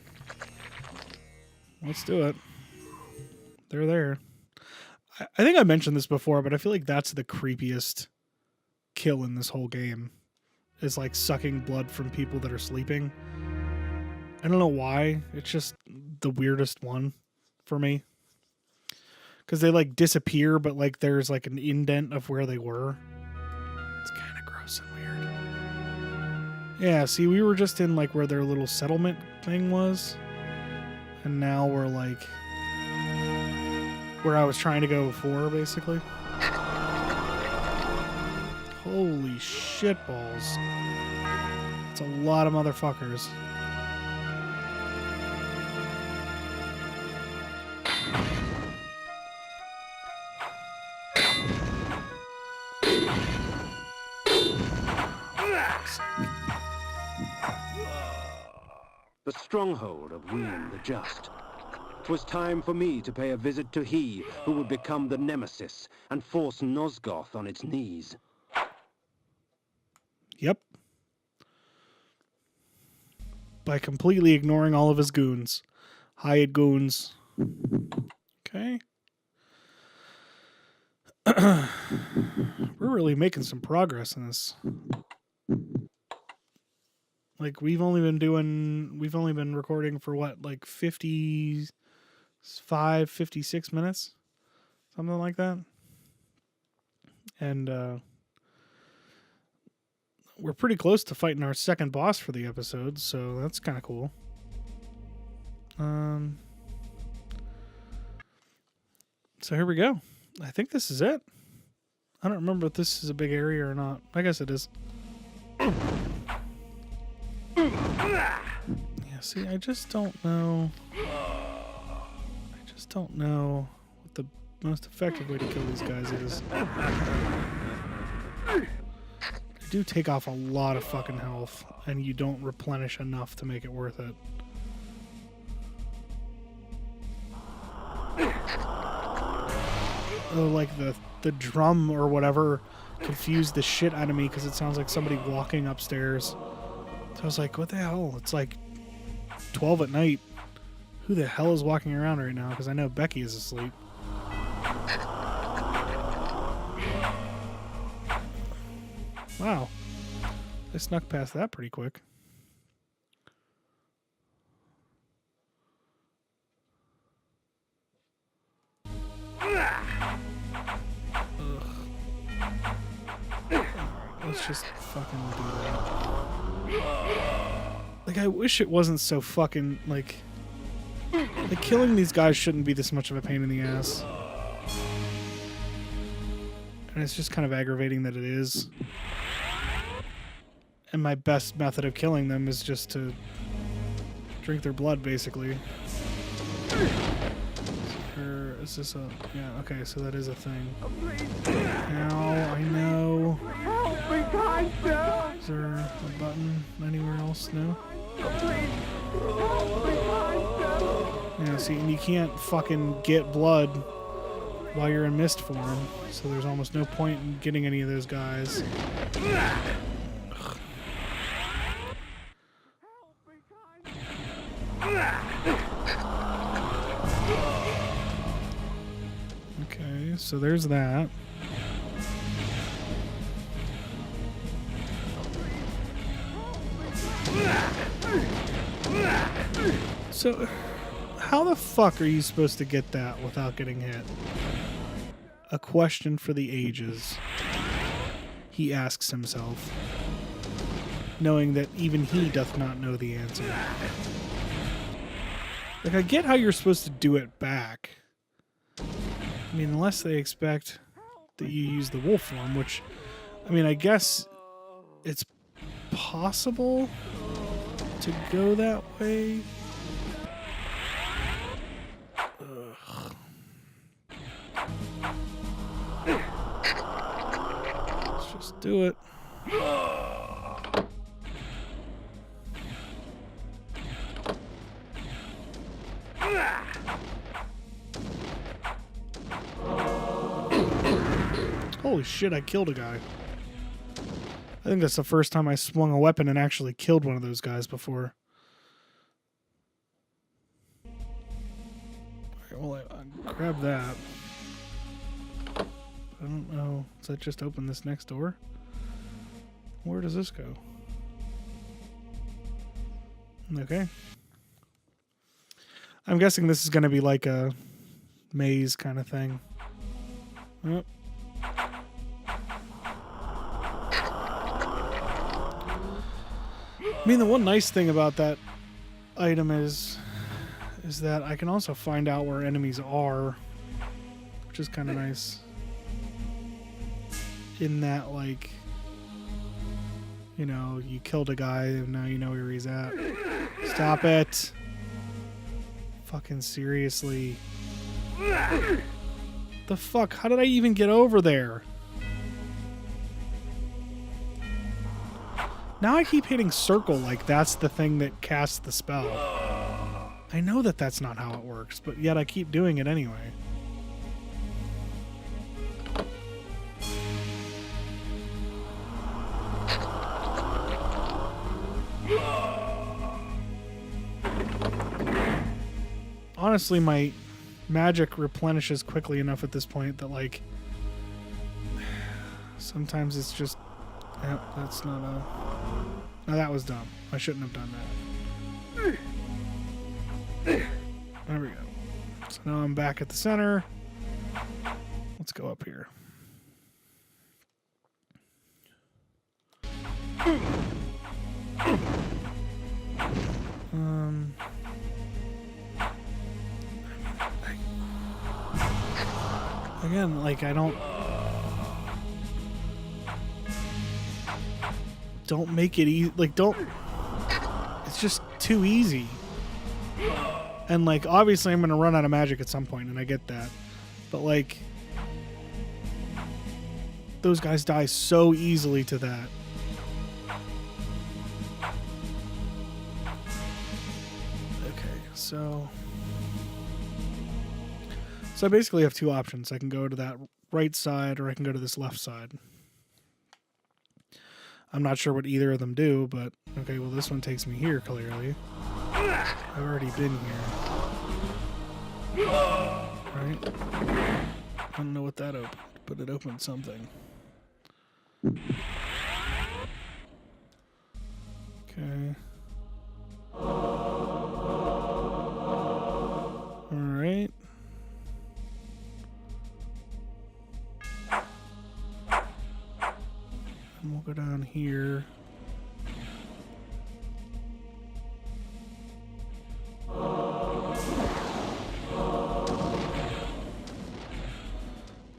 let's do it. They're there. I think I mentioned this before, but I feel like that's the creepiest kill in this whole game. Is like sucking blood from people that are sleeping. I don't know why. It's just the weirdest one for me. Because they like disappear, but like there's like an indent of where they were. It's kind of gross and weird. Yeah, see, we were just in like where their little settlement thing was. And now we're like where I was trying to go before, basically. Holy shit balls. It's a lot of motherfuckers. The stronghold of William the Just. 'Twas time for me to pay a visit to he who would become the nemesis and force Nosgoth on its knees. Yep. By completely ignoring all of his goons. Hired goons. Okay. We're really making some progress in this. Like, we've only been recording for what, like 55, 56 minutes? Something like that. And, we're pretty close to fighting our second boss for the episode, so that's kind of cool. So here we go. I think this is it. I don't remember if this is a big area or not. I guess it is. Yeah, see, I just don't know. What the most effective way to kill these guys is. They do take off a lot of fucking health, and you don't replenish enough to make it worth it. Oh, like the drum or whatever confused the shit out of me because it sounds like somebody walking upstairs. So I was like, what the hell? It's like 12 at night. Who the hell is walking around right now? Because I know Becky is asleep. Wow. I snuck past that pretty quick. Ugh. Let's just fucking do that. Like, I wish it wasn't so fucking, like killing these guys shouldn't be this much of a pain in the ass. And it's just kind of aggravating that it is. And my best method of killing them is just to drink their blood, basically. Or is this a... Yeah, okay, so that is a thing. Ow, I know. Is there a button anywhere else? No? Yeah, see, and you can't fucking get blood while you're in mist form, so there's almost no point in getting any of those guys. Okay, so there's that. So, how the fuck are you supposed to get that without getting hit? A question for the ages. He asks himself, knowing that even he doth not know the answer. Like, I get how you're supposed to do it back. I mean, unless they expect that you use the wolf form, which, I mean, I guess it's possible to go that way. Ugh. Let's just do it. Holy shit, I killed a guy. I think that's the first time I swung a weapon and actually killed one of those guys before. Okay, well, I grab that. I don't know. Does that just open this next door? Where does this go? Okay. I'm guessing this is going to be like a maze kind of thing. Oh. I mean, the one nice thing about that item is that I can also find out where enemies are, which is kind of nice. In that, like, you know, you killed a guy and now you know where he's at. Stop it. Fucking seriously. The fuck? How did I even get over there? Now I keep hitting circle like that's the thing that casts the spell. I know that that's not how it works, but yet I keep doing it anyway. Honestly, my magic replenishes quickly enough at this point that, like, sometimes it's just... Yep, that's not a... No, that was dumb. I shouldn't have done that. There we go. So now I'm back at the center. Let's go up here. Again, like, I don't make it easy. Like, don't. It's just too easy. And, like, obviously I'm going to run out of magic at some point, and I get that. But, like, those guys die so easily to that. Okay, so I basically have two options. I can go to that right side, or I can go to this left side. I'm not sure what either of them do, but okay, well, this one takes me here, clearly. I've already been here. Right? I don't know what that opened, but it opened something. Okay. Alright. And we'll go down here.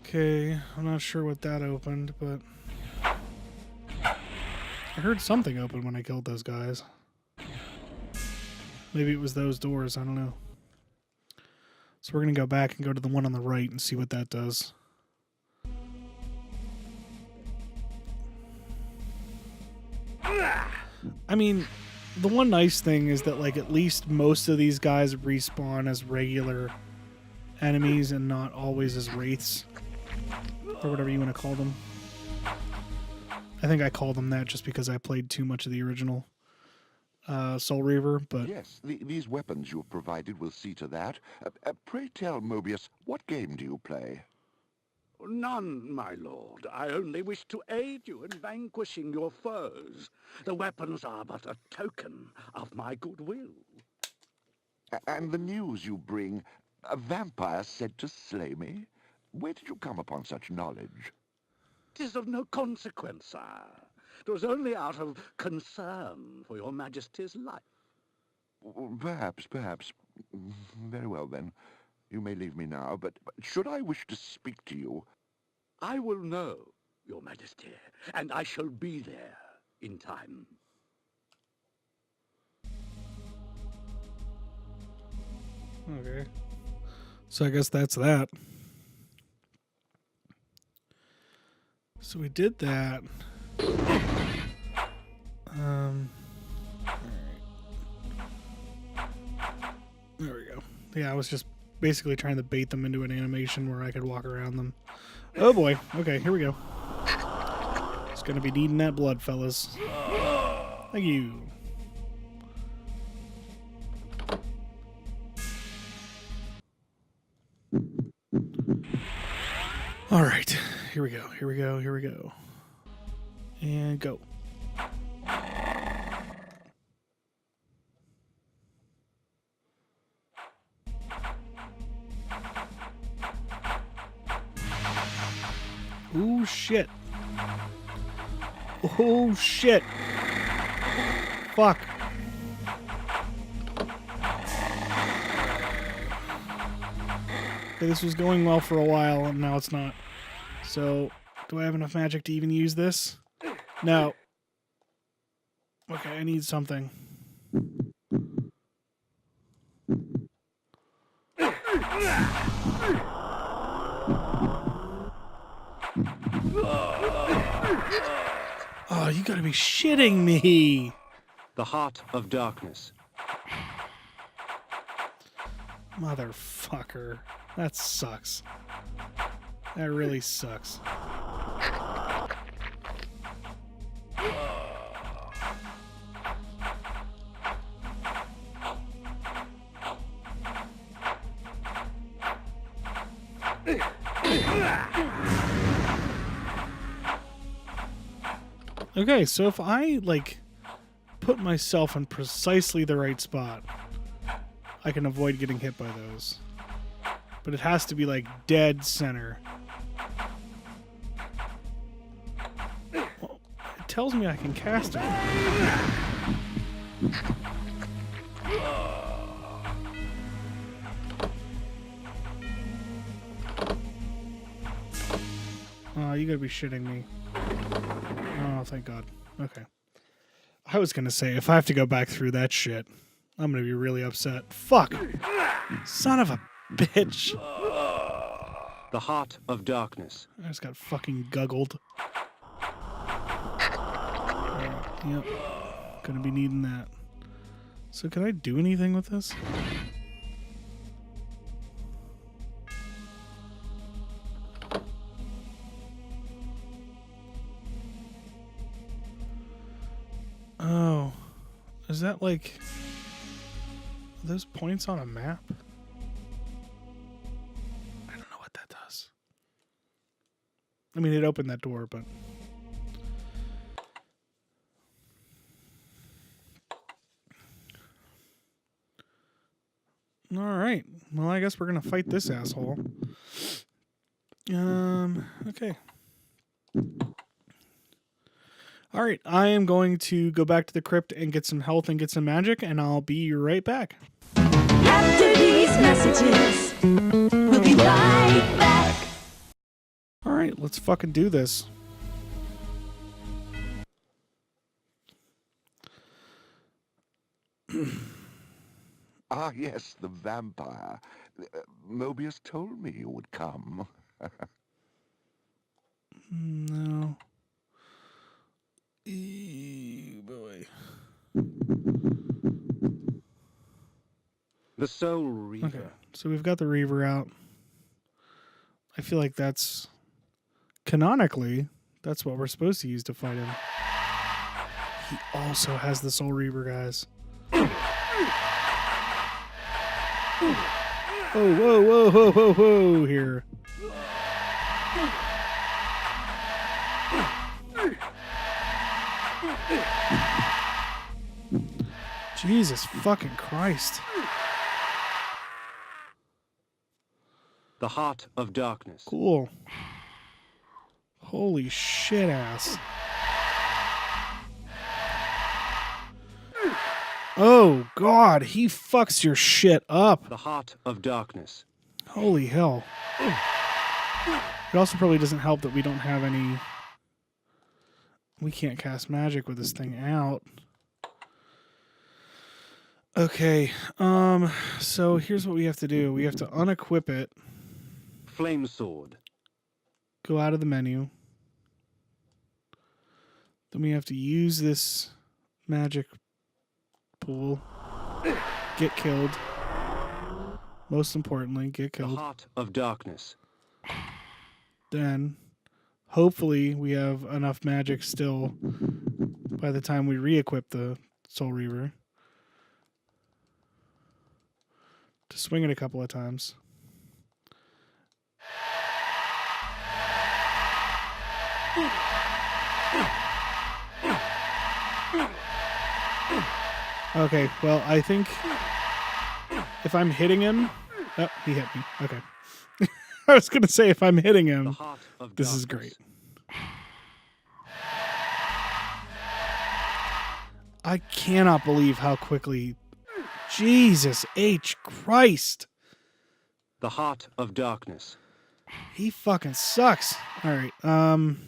Okay, I'm not sure what that opened, but I heard something open when I killed those guys. Maybe it was those doors, I don't know. So we're going to go back and go to the one on the right and see what that does. I mean, the one nice thing is that, like, at least most of these guys respawn as regular enemies and not always as wraiths. Or whatever you want to call them. I think I called them that just because I played too much of the original Soul Reaver, but... Yes, these weapons you have provided will see to that. Pray tell, Mobius, what game do you play? None, my lord. I only wish to aid you in vanquishing your foes. The weapons are but a token of my goodwill. And the news you bring, a vampire said to slay me? Where did you come upon such knowledge? 'Tis of no consequence, sire. It was only out of concern for your majesty's life. Perhaps. Very well, then. You may leave me now, but should I wish to speak to you... I will know, your majesty, and I shall be there in time. Okay. So I guess that's that. So we did that. Alright. There we go. Yeah, I was just basically trying to bait them into an animation where I could walk around them. Oh boy. Okay, here we go. It's gonna be needing that blood, fellas. Thank you. All right, here we go. Here we go. Here we go. And go. Oh shit. Oh shit. Fuck. Okay, this was going well for a while and now it's not. So, do I have enough magic to even use this? No. Okay, I need something. Oh, you gotta be shitting me. The Heart of Darkness. Motherfucker. That sucks. That really sucks. Okay, so if I, like, put myself in precisely the right spot, I can avoid getting hit by those. But it has to be, like, dead center. Well, it tells me I can cast it. Oh, you gotta be shitting me. Oh, thank God. Okay. I was gonna say, if I have to go back through that shit, I'm gonna be really upset. Fuck! Son of a bitch! The Heart of Darkness. I just got fucking guggled. Yep. Gonna be needing that. So can I do anything with this? Oh, is that like, are those points on a map? I don't know what that does. I mean, it opened that door, but... Alright, well, I guess we're gonna fight this asshole. Okay. Alright, I am going to go back to the crypt and get some health and get some magic, and I'll be right back. After these messages, we'll be right back. Alright, let's fucking do this. Ah, yes, the vampire. Mobius told me you would come. No. Boy. The Soul Reaver. Okay, so we've got the Reaver out. I feel like that's... Canonically, that's what we're supposed to use to fight him. He also has the Soul Reaver, guys. Oh, whoa, whoa, whoa, whoa, whoa, here. Jesus fucking Christ. The Heart of Darkness. Cool. Holy shit ass. Oh God, he fucks your shit up. The Heart of Darkness. Holy hell. It also probably doesn't help that we don't have any... We can't cast magic with this thing out. Okay, so here's what we have to do. We have to unequip it. Flame Sword. Go out of the menu. Then we have to use this magic pool. Get killed. Most importantly, get The killed. Heart of Darkness. then hopefully we have enough magic still by the time we re-equip the Soul Reaver to swing it a couple of times. Okay, well, I think if I'm hitting him... Oh, he hit me. Okay. I was going to say, if I'm hitting him, this is great. I cannot believe how quickly... Jesus H. Christ! The Heart of Darkness. He fucking sucks. All right. I'm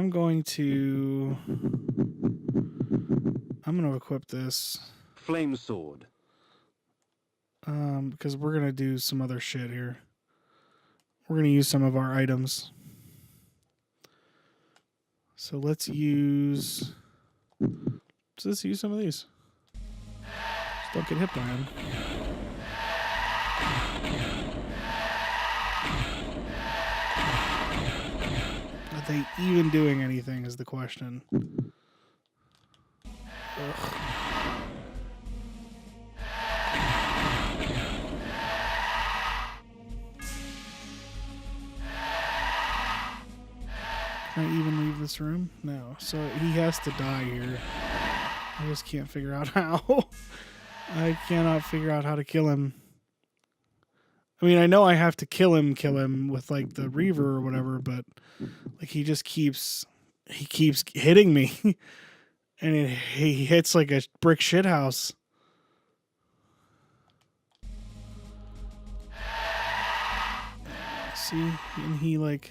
going to equip this. Flame Sword. Because we're gonna do some other shit here. We're gonna use some of our items. So let's use some of these. Just don't get hit by them. Are they even doing anything is the question. Ugh. Can I even leave this room? No. So he has to die here. I just can't figure out how. I cannot figure out how to kill him. I mean, I know I have to kill him with like the Reaver or whatever, but like he keeps hitting me. And he hits like a brick shit house. See? And he like...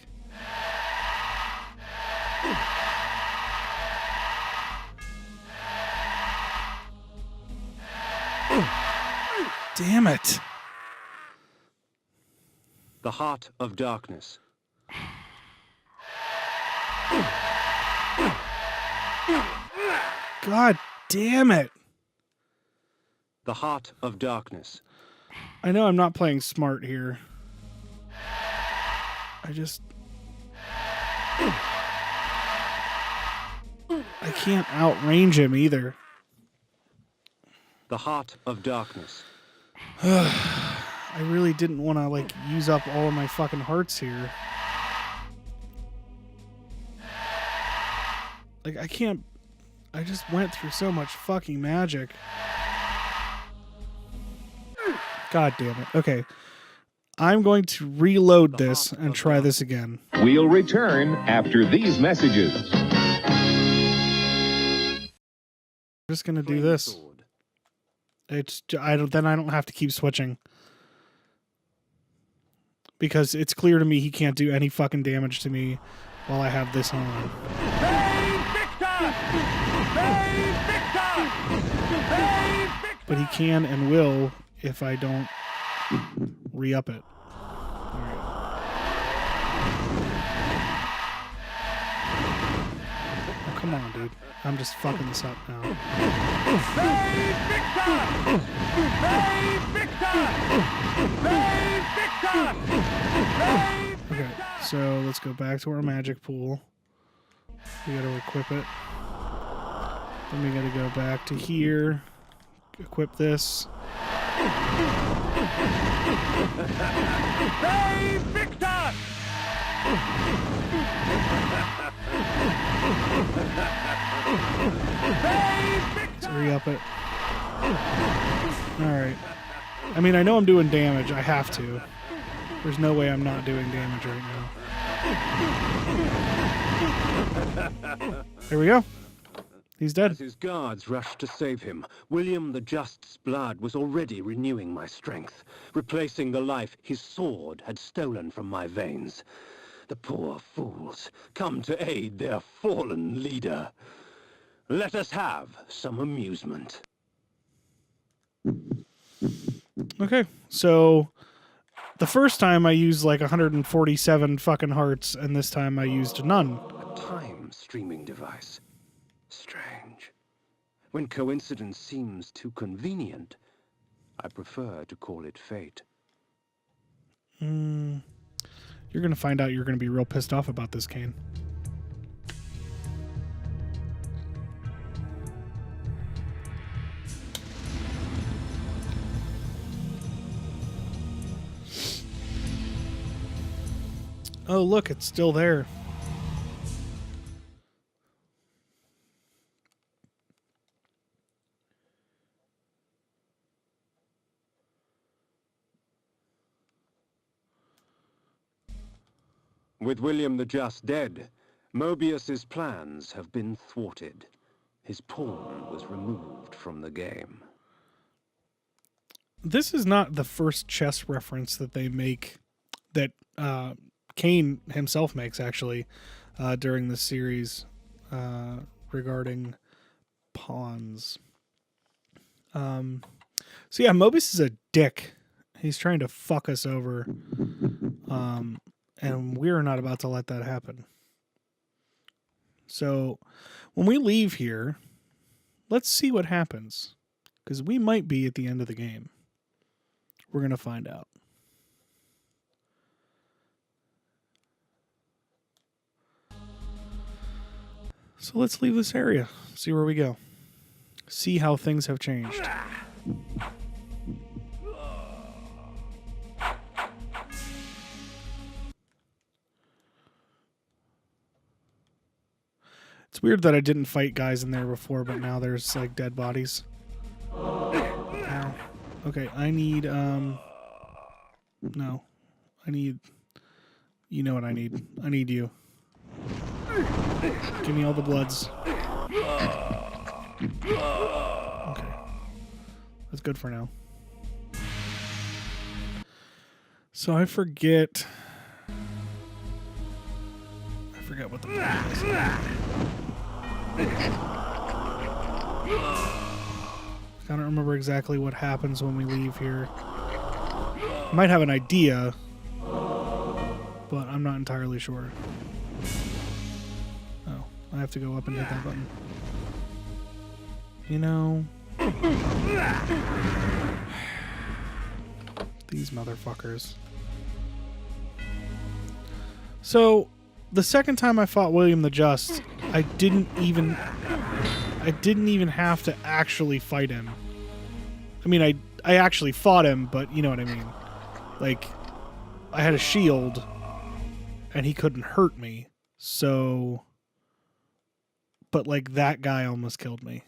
Damn it. The Heart of Darkness. God damn it. The Heart of Darkness. I know I'm not playing smart here. I can't outrange him either. The Heart of Darkness. I really didn't want to like use up all of my fucking hearts here. Like I can't... I just went through so much fucking magic. God damn it. Okay. I'm going to reload this and try this again. We'll return after these messages. I'm just going to do this. Then I don't have to keep switching. Because it's clear to me he can't do any fucking damage to me while I have this on. But he can and will if I don't re-up it. Alright. Oh, come on, dude. I'm just fucking this up now. Okay, so let's go back to our magic pool. We gotta equip it. Then we gotta go back to here. Equip this. Let's re-up it. Alright. I mean, I know I'm doing damage. I have to. There's no way I'm not doing damage right now. There we go. He's dead. As his guards rushed to save him, William the Just's blood was already renewing my strength, replacing the life his sword had stolen from my veins. The poor fools, come to aid their fallen leader. Let us have some amusement. Okay, so the first time I used like 147 fucking hearts, and this time I used none. A time streaming device. Strange. When coincidence seems too convenient, I prefer to call it fate. You're going to find out you're going to be real pissed off about this, Kain. Oh, look, it's still there. With William the Just dead, Mobius's plans have been thwarted. His pawn was removed from the game. This is not the first chess reference that they make, that Kain himself makes, actually, during the series regarding pawns. So yeah, Mobius is a dick. He's trying to fuck us over. And we're not about to let that happen. So when we leave here, let's see what happens. Because we might be at the end of the game. We're going to find out. So let's leave this area. See where we go. See how things have changed. It's weird that I didn't fight guys in there before, but now there's like dead bodies. Ow. Okay, I need no. I need, you know what I need. I need you. Give me all the bloods. Okay. That's good for now. So I forget what the plan is. I don't remember exactly what happens when we leave here. I might have an idea, but I'm not entirely sure. Oh, I have to go up and hit that button. You know... These motherfuckers. So, the second time I fought William the Just, I didn't even have to actually fight him. I mean, I actually fought him, but you know what I mean. Like, I had a shield, and he couldn't hurt me, so... But, like, that guy almost killed me.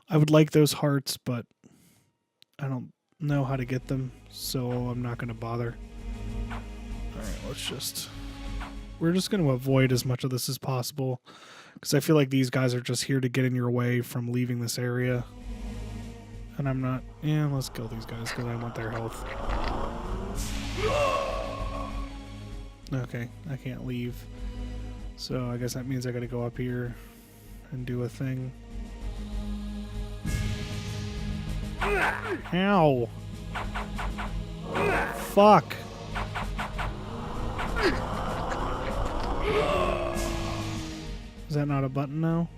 I would like those hearts, but I don't know how to get them, so I'm not going to bother. Alright, we're just going to avoid as much of this as possible, because I feel like these guys are just here to get in your way from leaving this area. And I'm not... Yeah, let's kill these guys, because I want their health. Okay, I can't leave. So I guess that means I gotta go up here and do a thing. Ow! Fuck! Is that not a button now?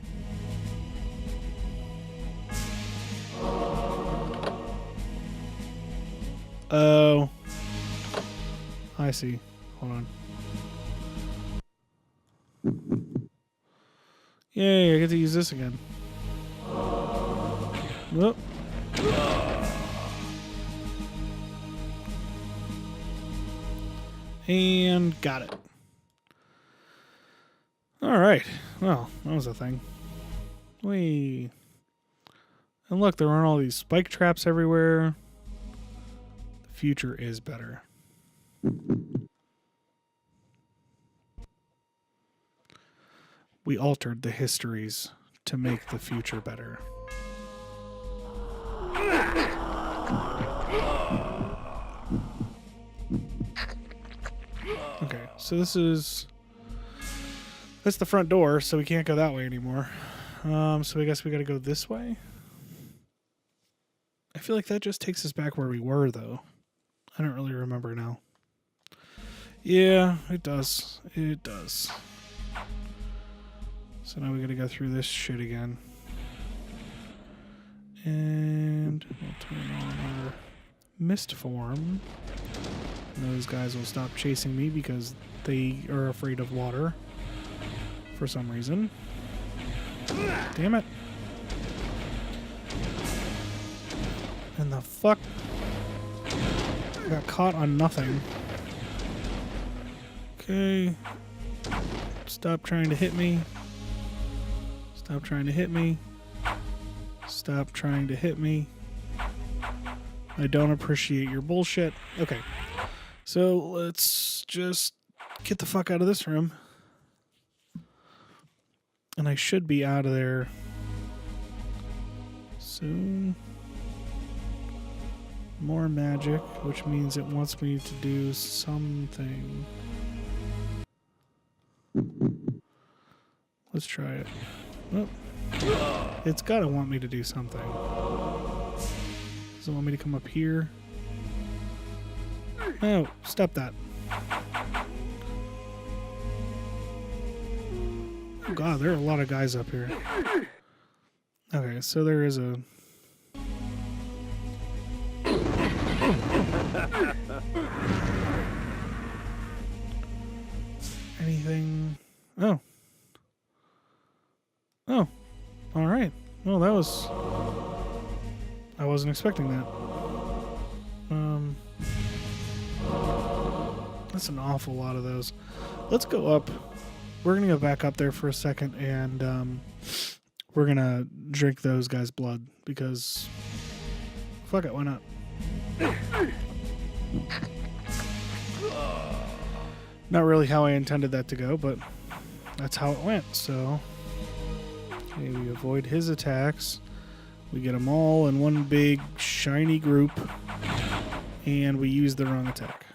Oh. I see. Hold on. Yay, I get to use this again. Whoop. And got it. Alright. Well, that was a thing. Whee. And look, there aren't all these spike traps everywhere. The future is better. We altered the histories to make the future better. Okay, so that's the front door, so we can't go that way anymore. So I guess we gotta go this way? I feel like that just takes us back where we were, though. I don't really remember now. Yeah, it does. It does. So now we gotta go through this shit again. And we'll turn on our mist form. And those guys will stop chasing me because they are afraid of water for some reason. Damn it. And the fuck? I got caught on nothing. Okay. Stop trying to hit me. Stop trying to hit me. Stop trying to hit me. I don't appreciate your bullshit. Okay. So let's just get the fuck out of this room. And I should be out of there soon. More magic, which means it wants me to do something. Let's try it. Oh. It's gotta want me to do something. Does it want me to come up here? No, stop that. Oh god, there are a lot of guys up here. Okay, so there is a... Anything? Oh. Oh. Alright. Well, that was... I wasn't expecting that. That's an awful lot of those. Let's go up. We're gonna go back up there for a second, and we're gonna drink those guys' blood, because... Fuck it, why not? Not really how I intended that to go, but that's how it went, so... Okay, we avoid his attacks. We get them all in one big, shiny group, and we use the wrong attack.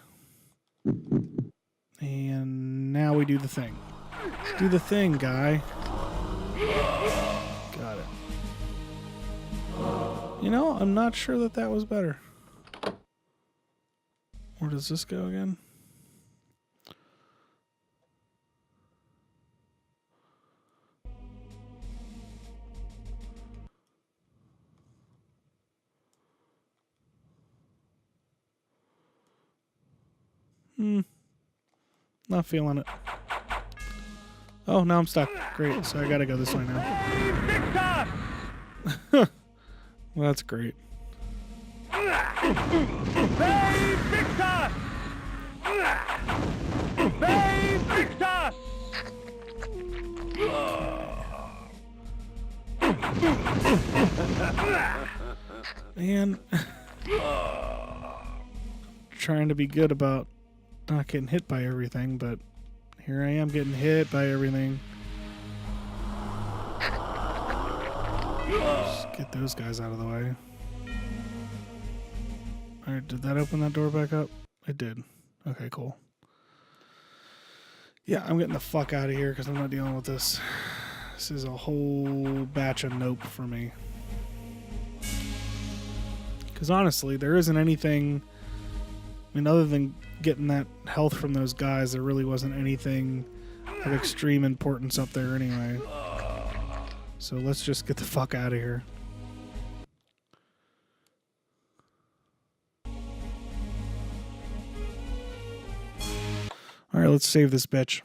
And now we do the thing. Do the thing, guy. Got it. You know, I'm not sure that that was better. Where does this go again? Not feeling it. Oh, now I'm stuck. Great, so I gotta go this way now. Well, that's great. Man, trying to be good about not getting hit by everything, but here I am getting hit by everything. Just get those guys out of the way. Alright, did that open that door back up? It did. Okay, cool. Yeah, I'm getting the fuck out of here because I'm not dealing with this. This is a whole batch of nope for me. Because honestly, there isn't anything... I mean, other than getting that health from those guys, there really wasn't anything of extreme importance up there anyway. So let's just get the fuck out of here. Alright, let's save this bitch.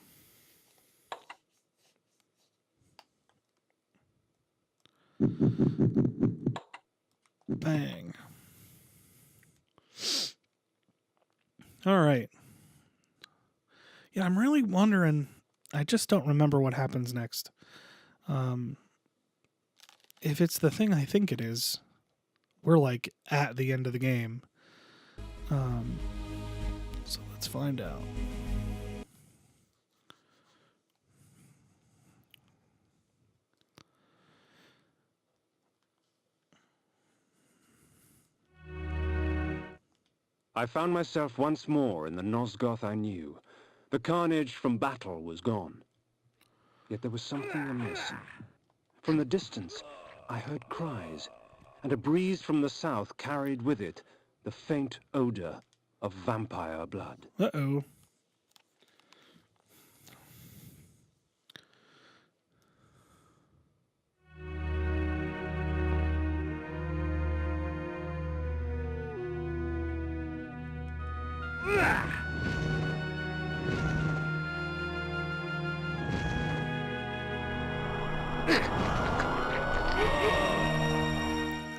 Bang. Alright. Yeah, I'm really wondering... I just don't remember what happens next. If it's the thing I think it is, we're like at the end of the game. So let's find out. I found myself once more in the Nosgoth I knew. The carnage from battle was gone. Yet there was something amiss. From the distance, I heard cries, and a breeze from the south carried with it the faint odor of vampire blood. Uh-oh.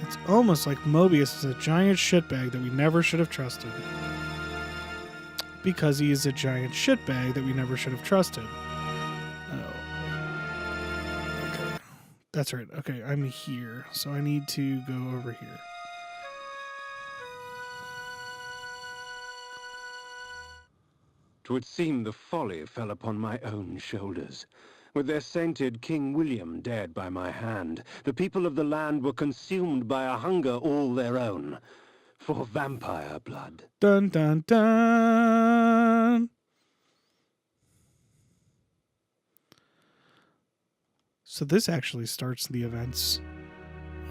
It's almost like Mobius is a giant shitbag that we never should have trusted. Because he is a giant shitbag that we never should have trusted. Oh. Okay. That's right. Okay, I'm here. So I need to go over here. "'Twould seem the folly fell upon my own shoulders. With their sainted King William dead by my hand, the people of the land were consumed by a hunger all their own. For vampire blood." Dun dun dun. So this actually starts the events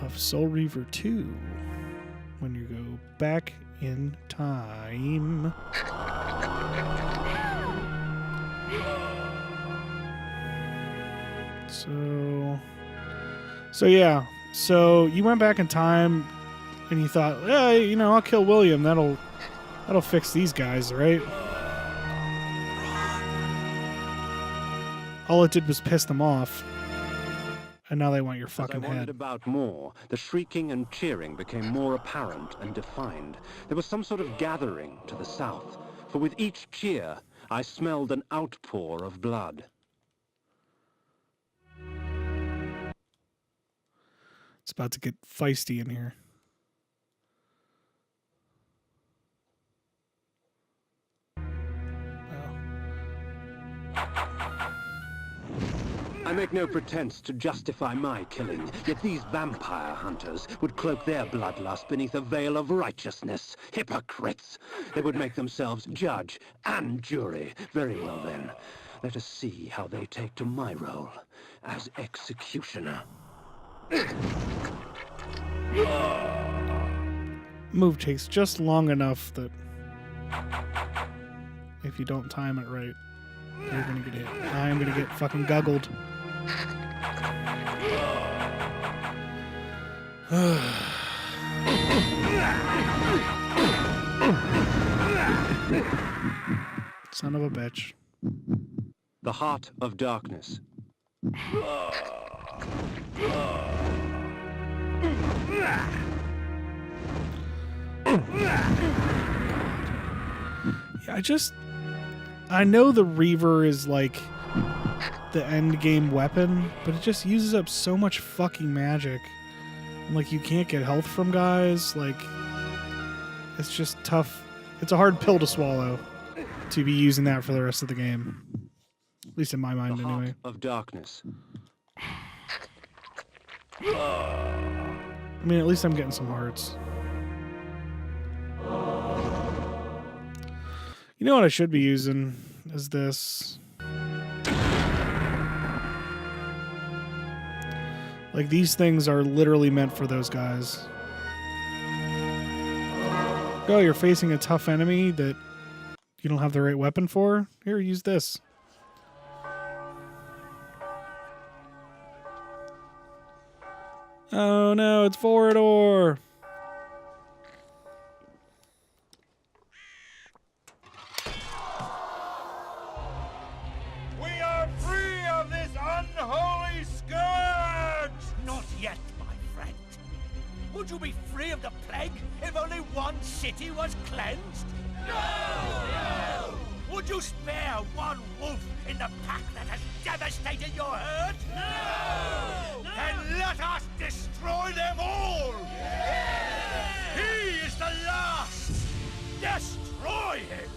of Soul Reaver 2 when you go back in time. So yeah. So you went back in time and you thought, hey, you know, I'll kill William. That'll fix these guys, right? All it did was piss them off. And now they want your fucking As I wondered head. about more, the shrieking and cheering became more apparent and defined. There was some sort of gathering to the south, for with each cheer, I smelled an outpour of blood. It's about to get feisty in here. I make no pretense to justify my killing, yet these vampire hunters would cloak their bloodlust beneath a veil of righteousness. Hypocrites! They would make themselves judge and jury. Very well then, let us see how they take to my role as executioner. Move takes just long enough that if you don't time it right, you're gonna get hit. I'm gonna get fucking guggled. Son of a bitch. The Heart of Darkness. Yeah, I know the Reaver is like the end game weapon, but it just uses up so much fucking magic. And, like, you can't get health from guys. Like, it's just tough. It's a hard pill to swallow to be using that for the rest of the game. At least in my mind, The anyway. Heart of Darkness. I mean, at least I'm getting some hearts. You know what I should be using is this. Like, these things are literally meant for those guys. Oh, you're facing a tough enemy that you don't have the right weapon for? Here, use this. Oh no, it's Vorador! We are free of this unholy scourge! Not yet, my friend. Would you be free of the plague if only one city was cleansed? No! Would you spare one wolf in the pack that has devastated your herd? No! Then let us destroy them all! Yes! He is the last! Destroy him!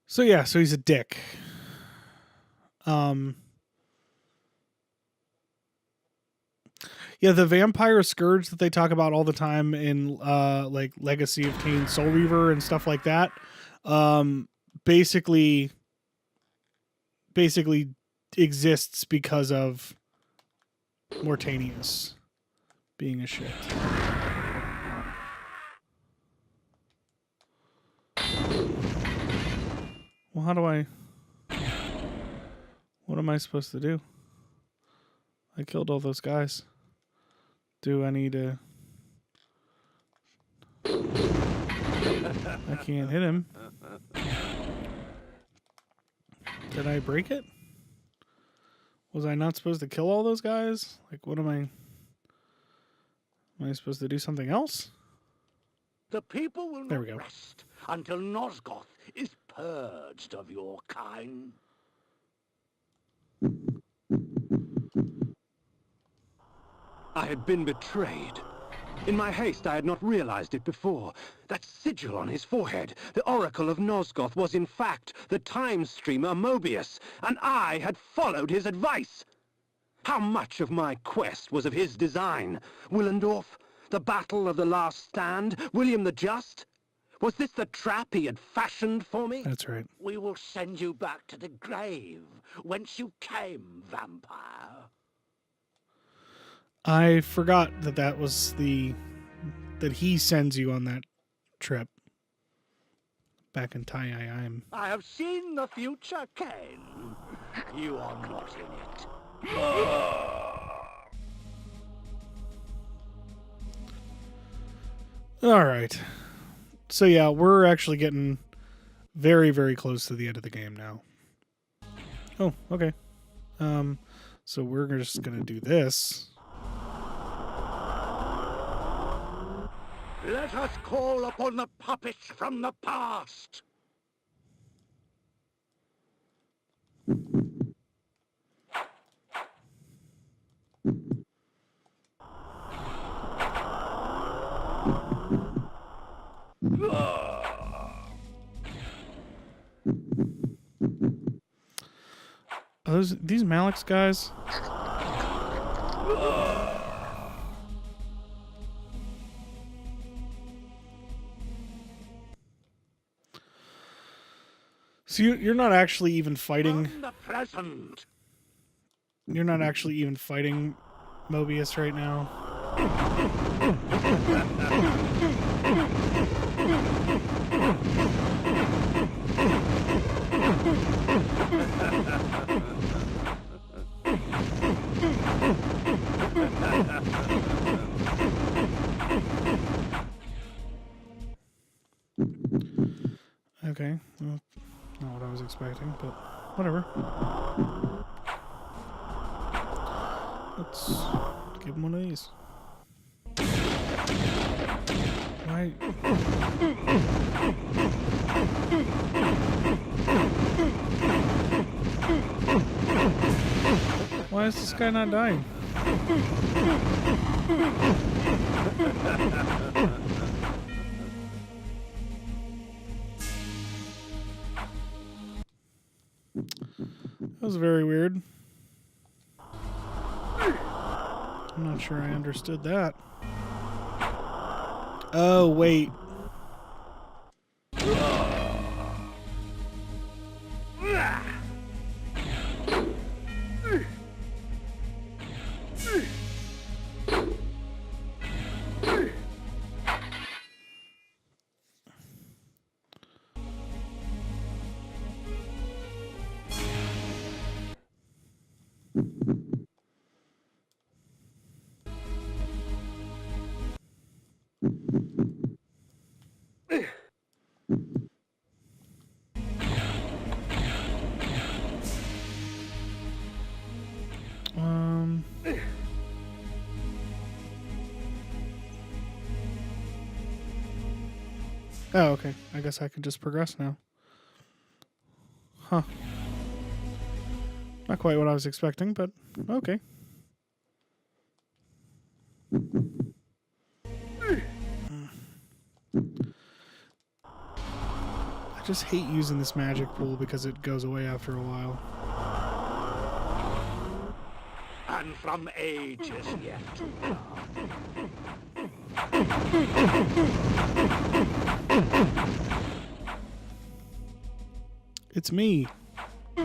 So yeah, so he's a dick. Yeah, the vampire scourge that they talk about all the time in like Legacy of Kain, Soul Reaver and stuff like that, basically exists because of Mortanius being a shit. Well, what am I supposed to do? I killed all those guys. Do I need to I can't hit him. Did I break it? Was I not supposed to kill all those guys? Like, what am I... Am I supposed to do something else? The people will There not we go. rest until Nosgoth is purged of your kind. I had been betrayed. In my haste, I had not realized it before. That sigil on his forehead, the Oracle of Nosgoth, was in fact the time streamer Mobius, and I had followed his advice. How much of my quest was of his design? Willendorf? The Battle of the Last Stand? William the Just? Was this the trap he had fashioned for me? That's right. We will send you back to the grave whence you came, vampire. I forgot that that was the... that he sends you on that trip. Back in Tai-I'm. I have seen the future, Kain. You are not in it. All right. So yeah, we're actually getting very, very close to the end of the game now. Oh, okay. So we're just gonna do this. Let us call upon the puppets from the past. Are these Malix guys? So you're not actually even fighting. From the present. You're not actually even fighting Mobius right now. Okay, well, not what I was expecting, but whatever. Let's give him one of these. Why? Why is this guy not dying? That was very weird. I'm not sure I understood that. Oh, wait. Oh, okay. I guess I can just progress now. Huh. Not quite what I was expecting, but okay. I just hate using this magic pool because it goes away after a while. And from ages yet to come. It's me. May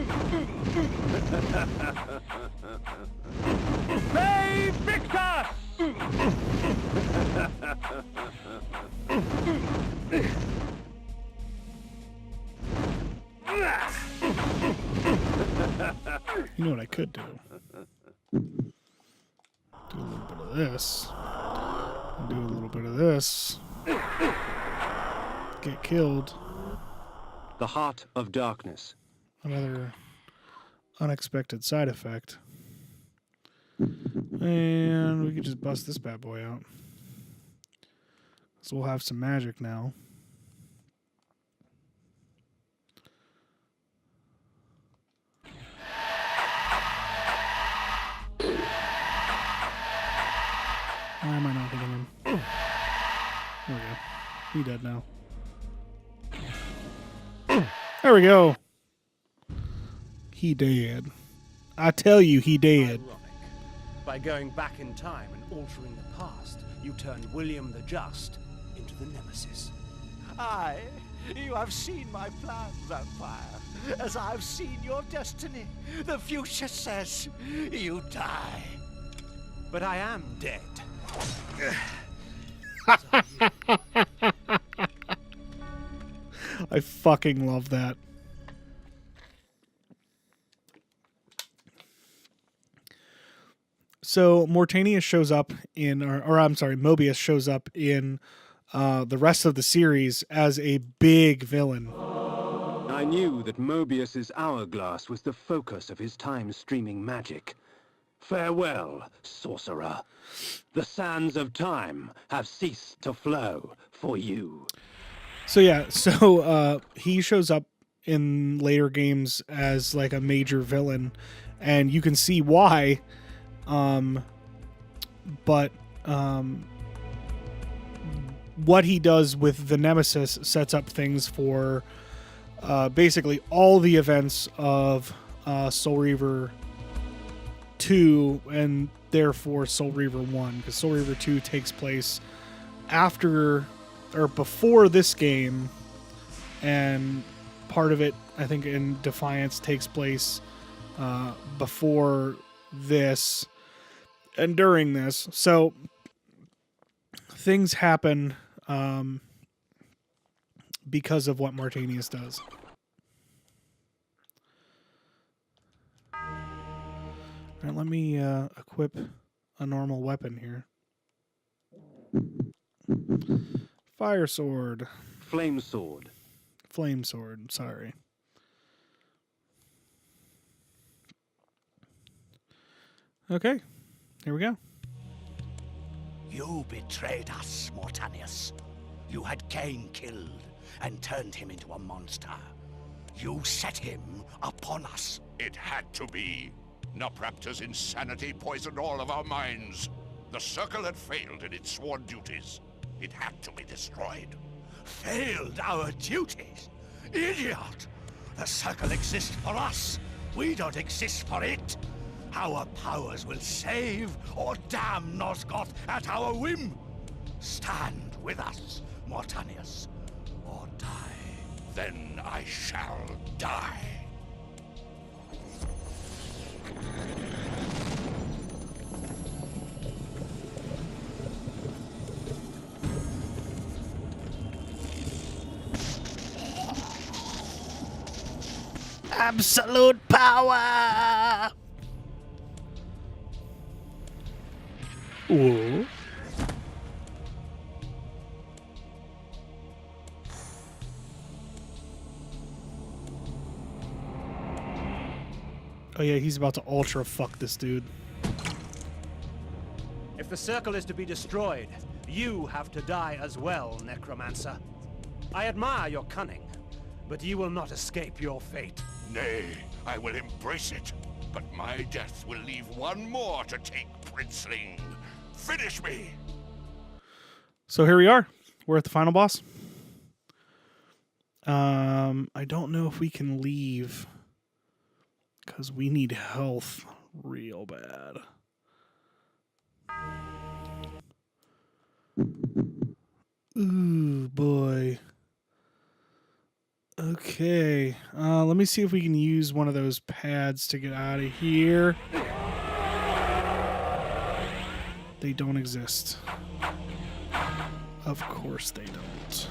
Victus! You know what I could do? Do a little bit of this. And do a little bit of this. get killed. The Heart of Darkness. Another unexpected side effect. And we could just bust this bad boy out. So we'll have some magic now. Why am I not hitting him? There we go. He dead now. There we go. He dead. I tell you, he dead. Ironic. By going back in time and altering the past, you turned William the Just into the Nemesis. Aye, you have seen my plan, vampire, as I've seen your destiny. The future says you die. But I am dead. I fucking love that. So Mortanius shows up in, or I'm sorry, Mobius shows up in the rest of the series as a big villain. I knew that Mobius's hourglass was the focus of his time-streaming magic. Farewell, sorcerer. The sands of time have ceased to flow for you. So yeah, so he shows up in later games as like a major villain, and you can see why. But what he does with the Nemesis sets up things for basically all the events of Soul Reaver 2 and therefore Soul Reaver 1, because Soul Reaver 2 takes place after or before this game, and part of it, I think, in Defiance takes place before this and during this. So things happen because of what Mortanius does. All right, let me equip a normal weapon here. Fire sword. Flame sword. Flame sword, sorry. Okay, here we go. You betrayed us, Mortanius. You had Kain killed and turned him into a monster. You set him upon us. It had to be. Nupraptor's insanity poisoned all of our minds. The Circle had failed in its sworn duties. It had to be destroyed. Failed our duties? Idiot! The Circle exists for us. We don't exist for it. Our powers will save or damn Nosgoth at our whim. Stand with us, Mortanius, or die. Then I shall die. Absolute power! Ooh. Oh yeah, he's about to ultra fuck this dude. If the Circle is to be destroyed, you have to die as well, Necromancer. I admire your cunning, but you will not escape your fate. Nay, I will embrace it. But my death will leave one more to take, Princeling. Finish me! So here we are. We're at the final boss. I don't know if we can leave because we need health real bad. Ooh, boy. Okay. Let me see if we can use one of those pads to get out of here. They don't exist. Of course they don't.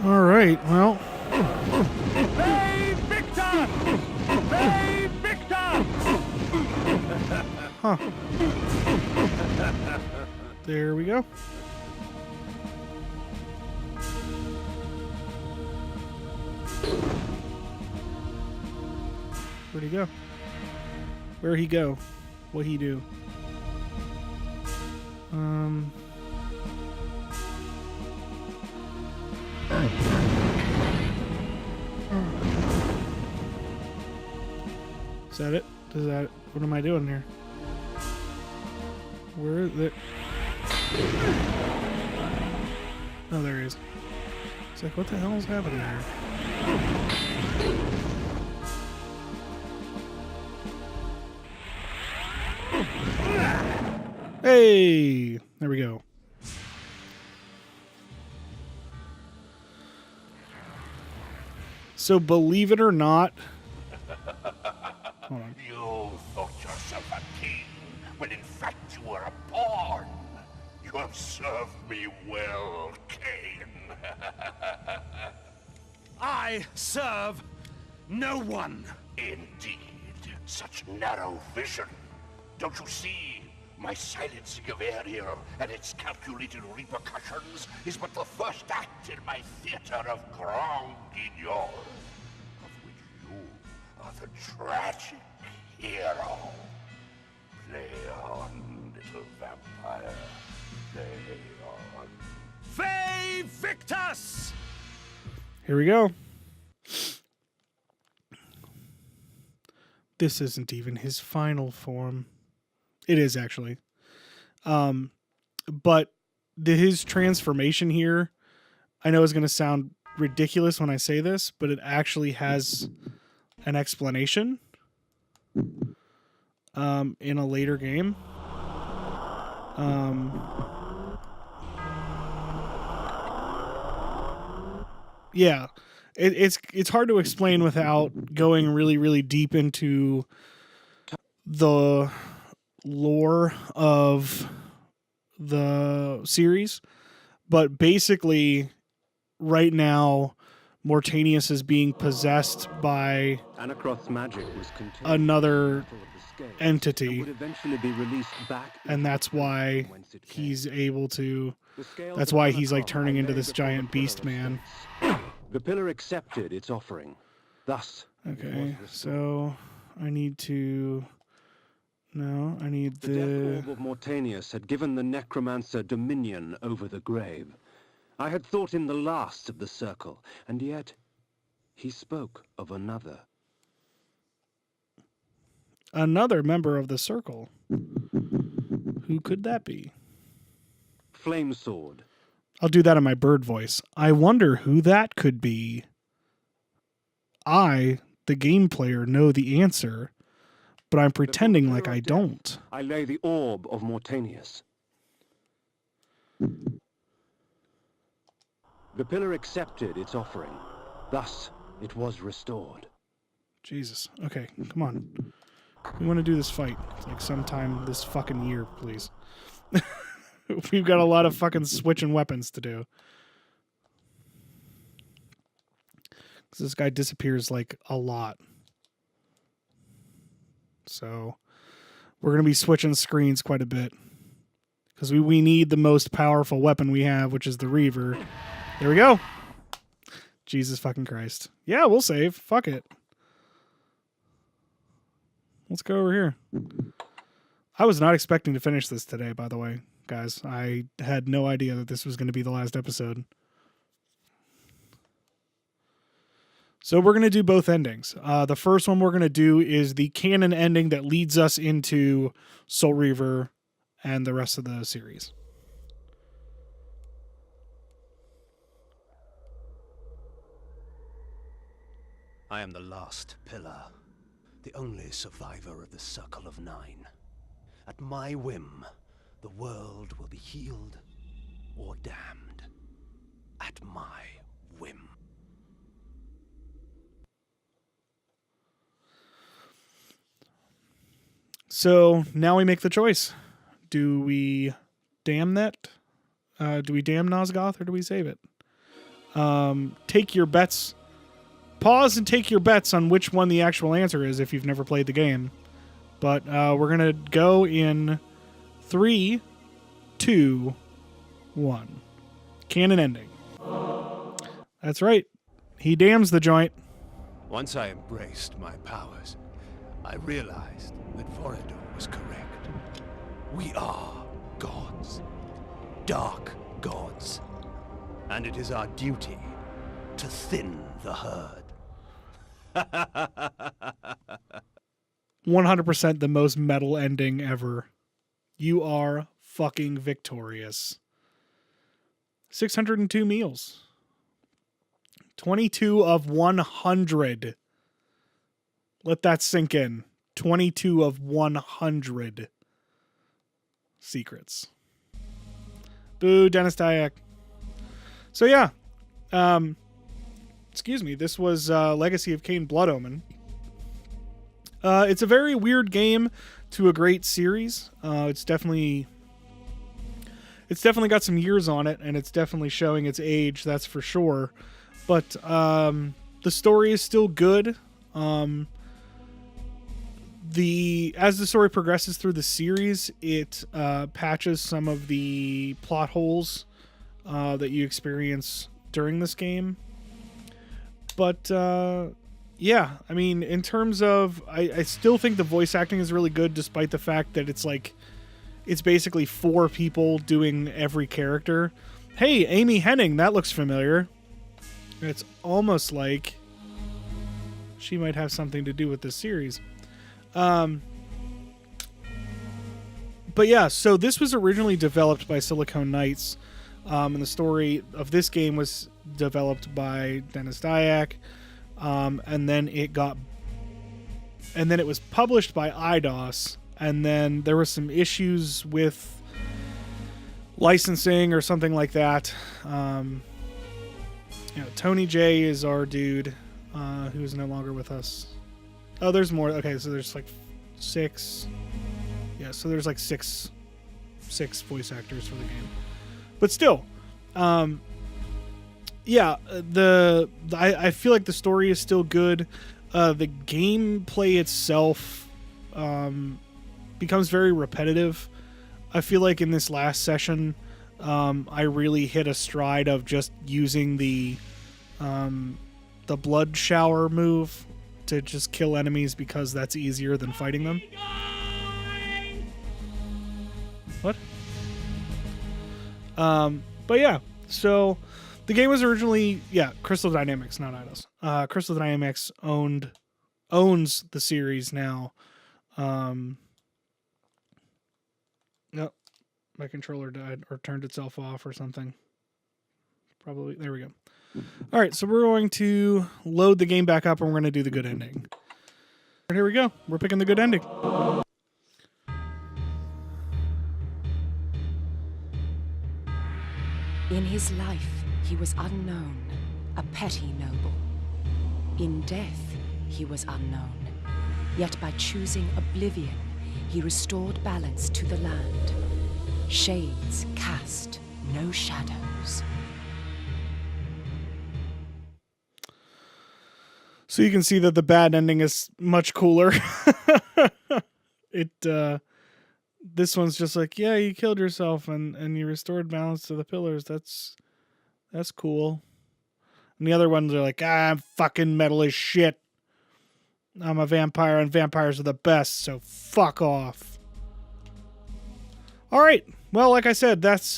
All right, well. Huh. There we go. Where'd he go? Where'd he go? What'd he do? Is that it? Does that? What am I doing here? Where is it? Oh, there he is. It's like, what the hell is happening here? Hey! There we go. So, believe it or not... Hold on. You thought yourself a king, when in fact you were a pawn. You have served me well, Kain. I serve no one. Indeed, such narrow vision. Don't you see? My silencing of Ariel and its calculated repercussions is but the first act in my theater of Grand Guignol, of which you are the tragic hero. Play on, little vampire. Play on. Fay Victus! Here we go. This isn't even his final form. It is actually. But his transformation here, I know is going to sound ridiculous when I say this, but it actually has an explanation in a later game. Yeah, it's hard to explain without going really, really deep into the lore of the series. But basically, right now, Mortanius is being possessed by Anacroth's magic was contained another entity, would eventually be released back, and that's why he's able to. That's why he's like turning into this giant beast man. The pillar accepted its offering. Thus, okay, so I need to. No, I need the death orb of Mortanius had given the necromancer dominion over the grave. I had thought him the last of the circle, and yet he spoke of another. Another member of the circle. Who could that be? Flame Sword. I'll do that in my bird voice. I wonder who that could be. I, the game player, know the answer, but I'm pretending like I don't. I lay the orb of Mortanius. The pillar accepted its offering. Thus, it was restored. Jesus. Okay, come on. We want to do this fight. It's like sometime this fucking year, please. We've got a lot of fucking switching weapons to do. Because this guy disappears like a lot. So we're going to be switching screens quite a bit. Because we need the most powerful weapon we have, which is the Reaver. There we go. Jesus fucking Christ. Yeah, we'll save. Fuck it. Let's go over here. I was not expecting to finish this today, by the way, guys. I had no idea that this was going to be the last episode. So we're going to do both endings. The first one we're going to do is the canon ending that leads us into Soul Reaver and the rest of the series. I am the last pillar, the only survivor of the Circle of Nine. At my whim, the world will be healed or damned. At my whim. So now we make the choice. Do we damn that Do we damn Nosgoth or do we save it? Take your bets. Pause and take your bets on which one the actual answer is if you've never played the game. But we're going to go in 3, 2, 1. Canon ending. That's right. He damns the joint. Once I embraced my powers, I realized that Vorador was correct. We are gods. Dark gods. And it is our duty to thin the herd. 100% the most metal ending ever. You are fucking victorious. 602 meals. 22 of 100. Let that sink in. 22 of 100 secrets. Boo, Dennis Dyack. So yeah. Excuse me. This was Legacy of Kain Blood Omen. It's a very weird game to a great series. It's definitely got some years on it, and it's definitely showing its age, that's for sure. But the story is still good. As the story progresses through the series, it patches some of the plot holes that you experience during this game. But yeah, I mean, in terms of, I still think the voice acting is really good, despite the fact that it's basically 4 people doing every character. Hey, Amy Hennig, that looks familiar. It's almost like she might have something to do with this series. But yeah, so this was originally developed by Silicon Knights, and the story of this game was developed by Dennis Dyack, and then it was published by Eidos, and then there were some issues with licensing or something like that. Tony J is our dude, who is no longer with us. Oh, there's more. Okay, so there's like 6. Yeah, so there's like six voice actors for the game. But still, yeah, I feel like the story is still good. The gameplay itself becomes very repetitive. I feel like in this last session, I really hit a stride of just using the blood shower move to just kill enemies because that's easier than fighting them. What? But yeah, so the game was originally, Crystal Dynamics, not Eidos. Crystal Dynamics owns the series now. Nope, my controller died or turned itself off or something. Probably, there we go. All right, so we're going to load the game back up and we're going to do the good ending. Here we go. We're picking the good ending. In his life, he was unknown, a petty noble. In death, he was unknown. Yet by choosing oblivion, he restored balance to the land. Shades cast no shadows. So you can see that the bad ending is much cooler. This one's just like, yeah, you killed yourself and you restored balance to the pillars. That's cool. And the other ones are like, I'm fucking metal as shit. I'm a vampire and vampires are the best, so fuck off. All right. Well, like I said, that's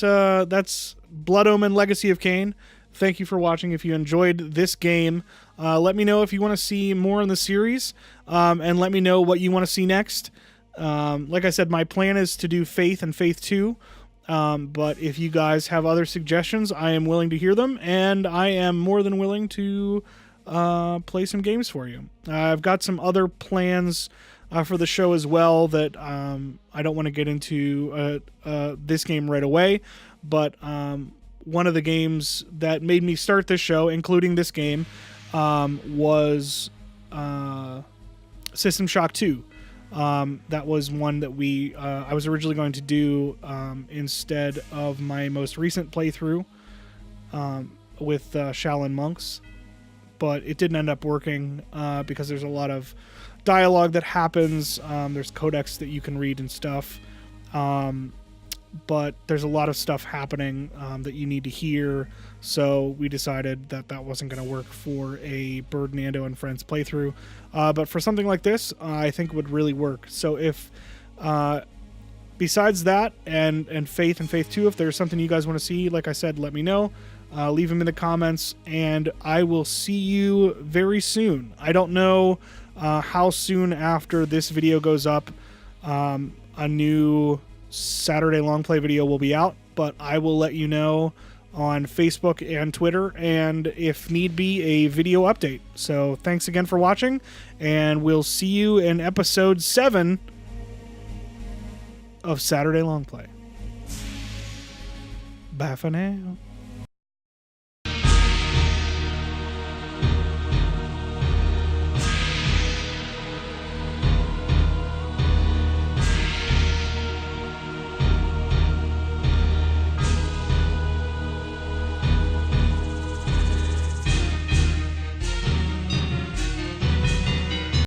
Blood Omen Legacy of Kain. Thank you for watching. If you enjoyed this game, let me know if you want to see more in the series, and let me know what you want to see next. Like I said, my plan is to do Faith and Faith 2, but if you guys have other suggestions, I am willing to hear them, and I am more than willing to play some games for you. I've got some other plans for the show as well that I don't want to get into this game right away, but one of the games that made me start this show, including this game, was System Shock 2. That was one that I was originally going to do instead of my most recent playthrough with Shaolin monks, but it didn't end up working because there's a lot of dialogue that happens. There's codex that you can read and stuff, but there's a lot of stuff happening that you need to hear, so we decided that that wasn't going to work for a Bird, Ando, and Friends playthrough, but for something like this, I think would really work. So if besides that and Faith and Faith 2, if there's something you guys want to see, like I said, let me know. Leave them in the comments, and I will see you very soon. I don't know how soon after this video goes up a new Saturday long play video will be out, but I will let you know on Facebook and Twitter, and if need be, a video update. So thanks again for watching, and we'll see you in episode 7 of Saturday long play. Bye for now.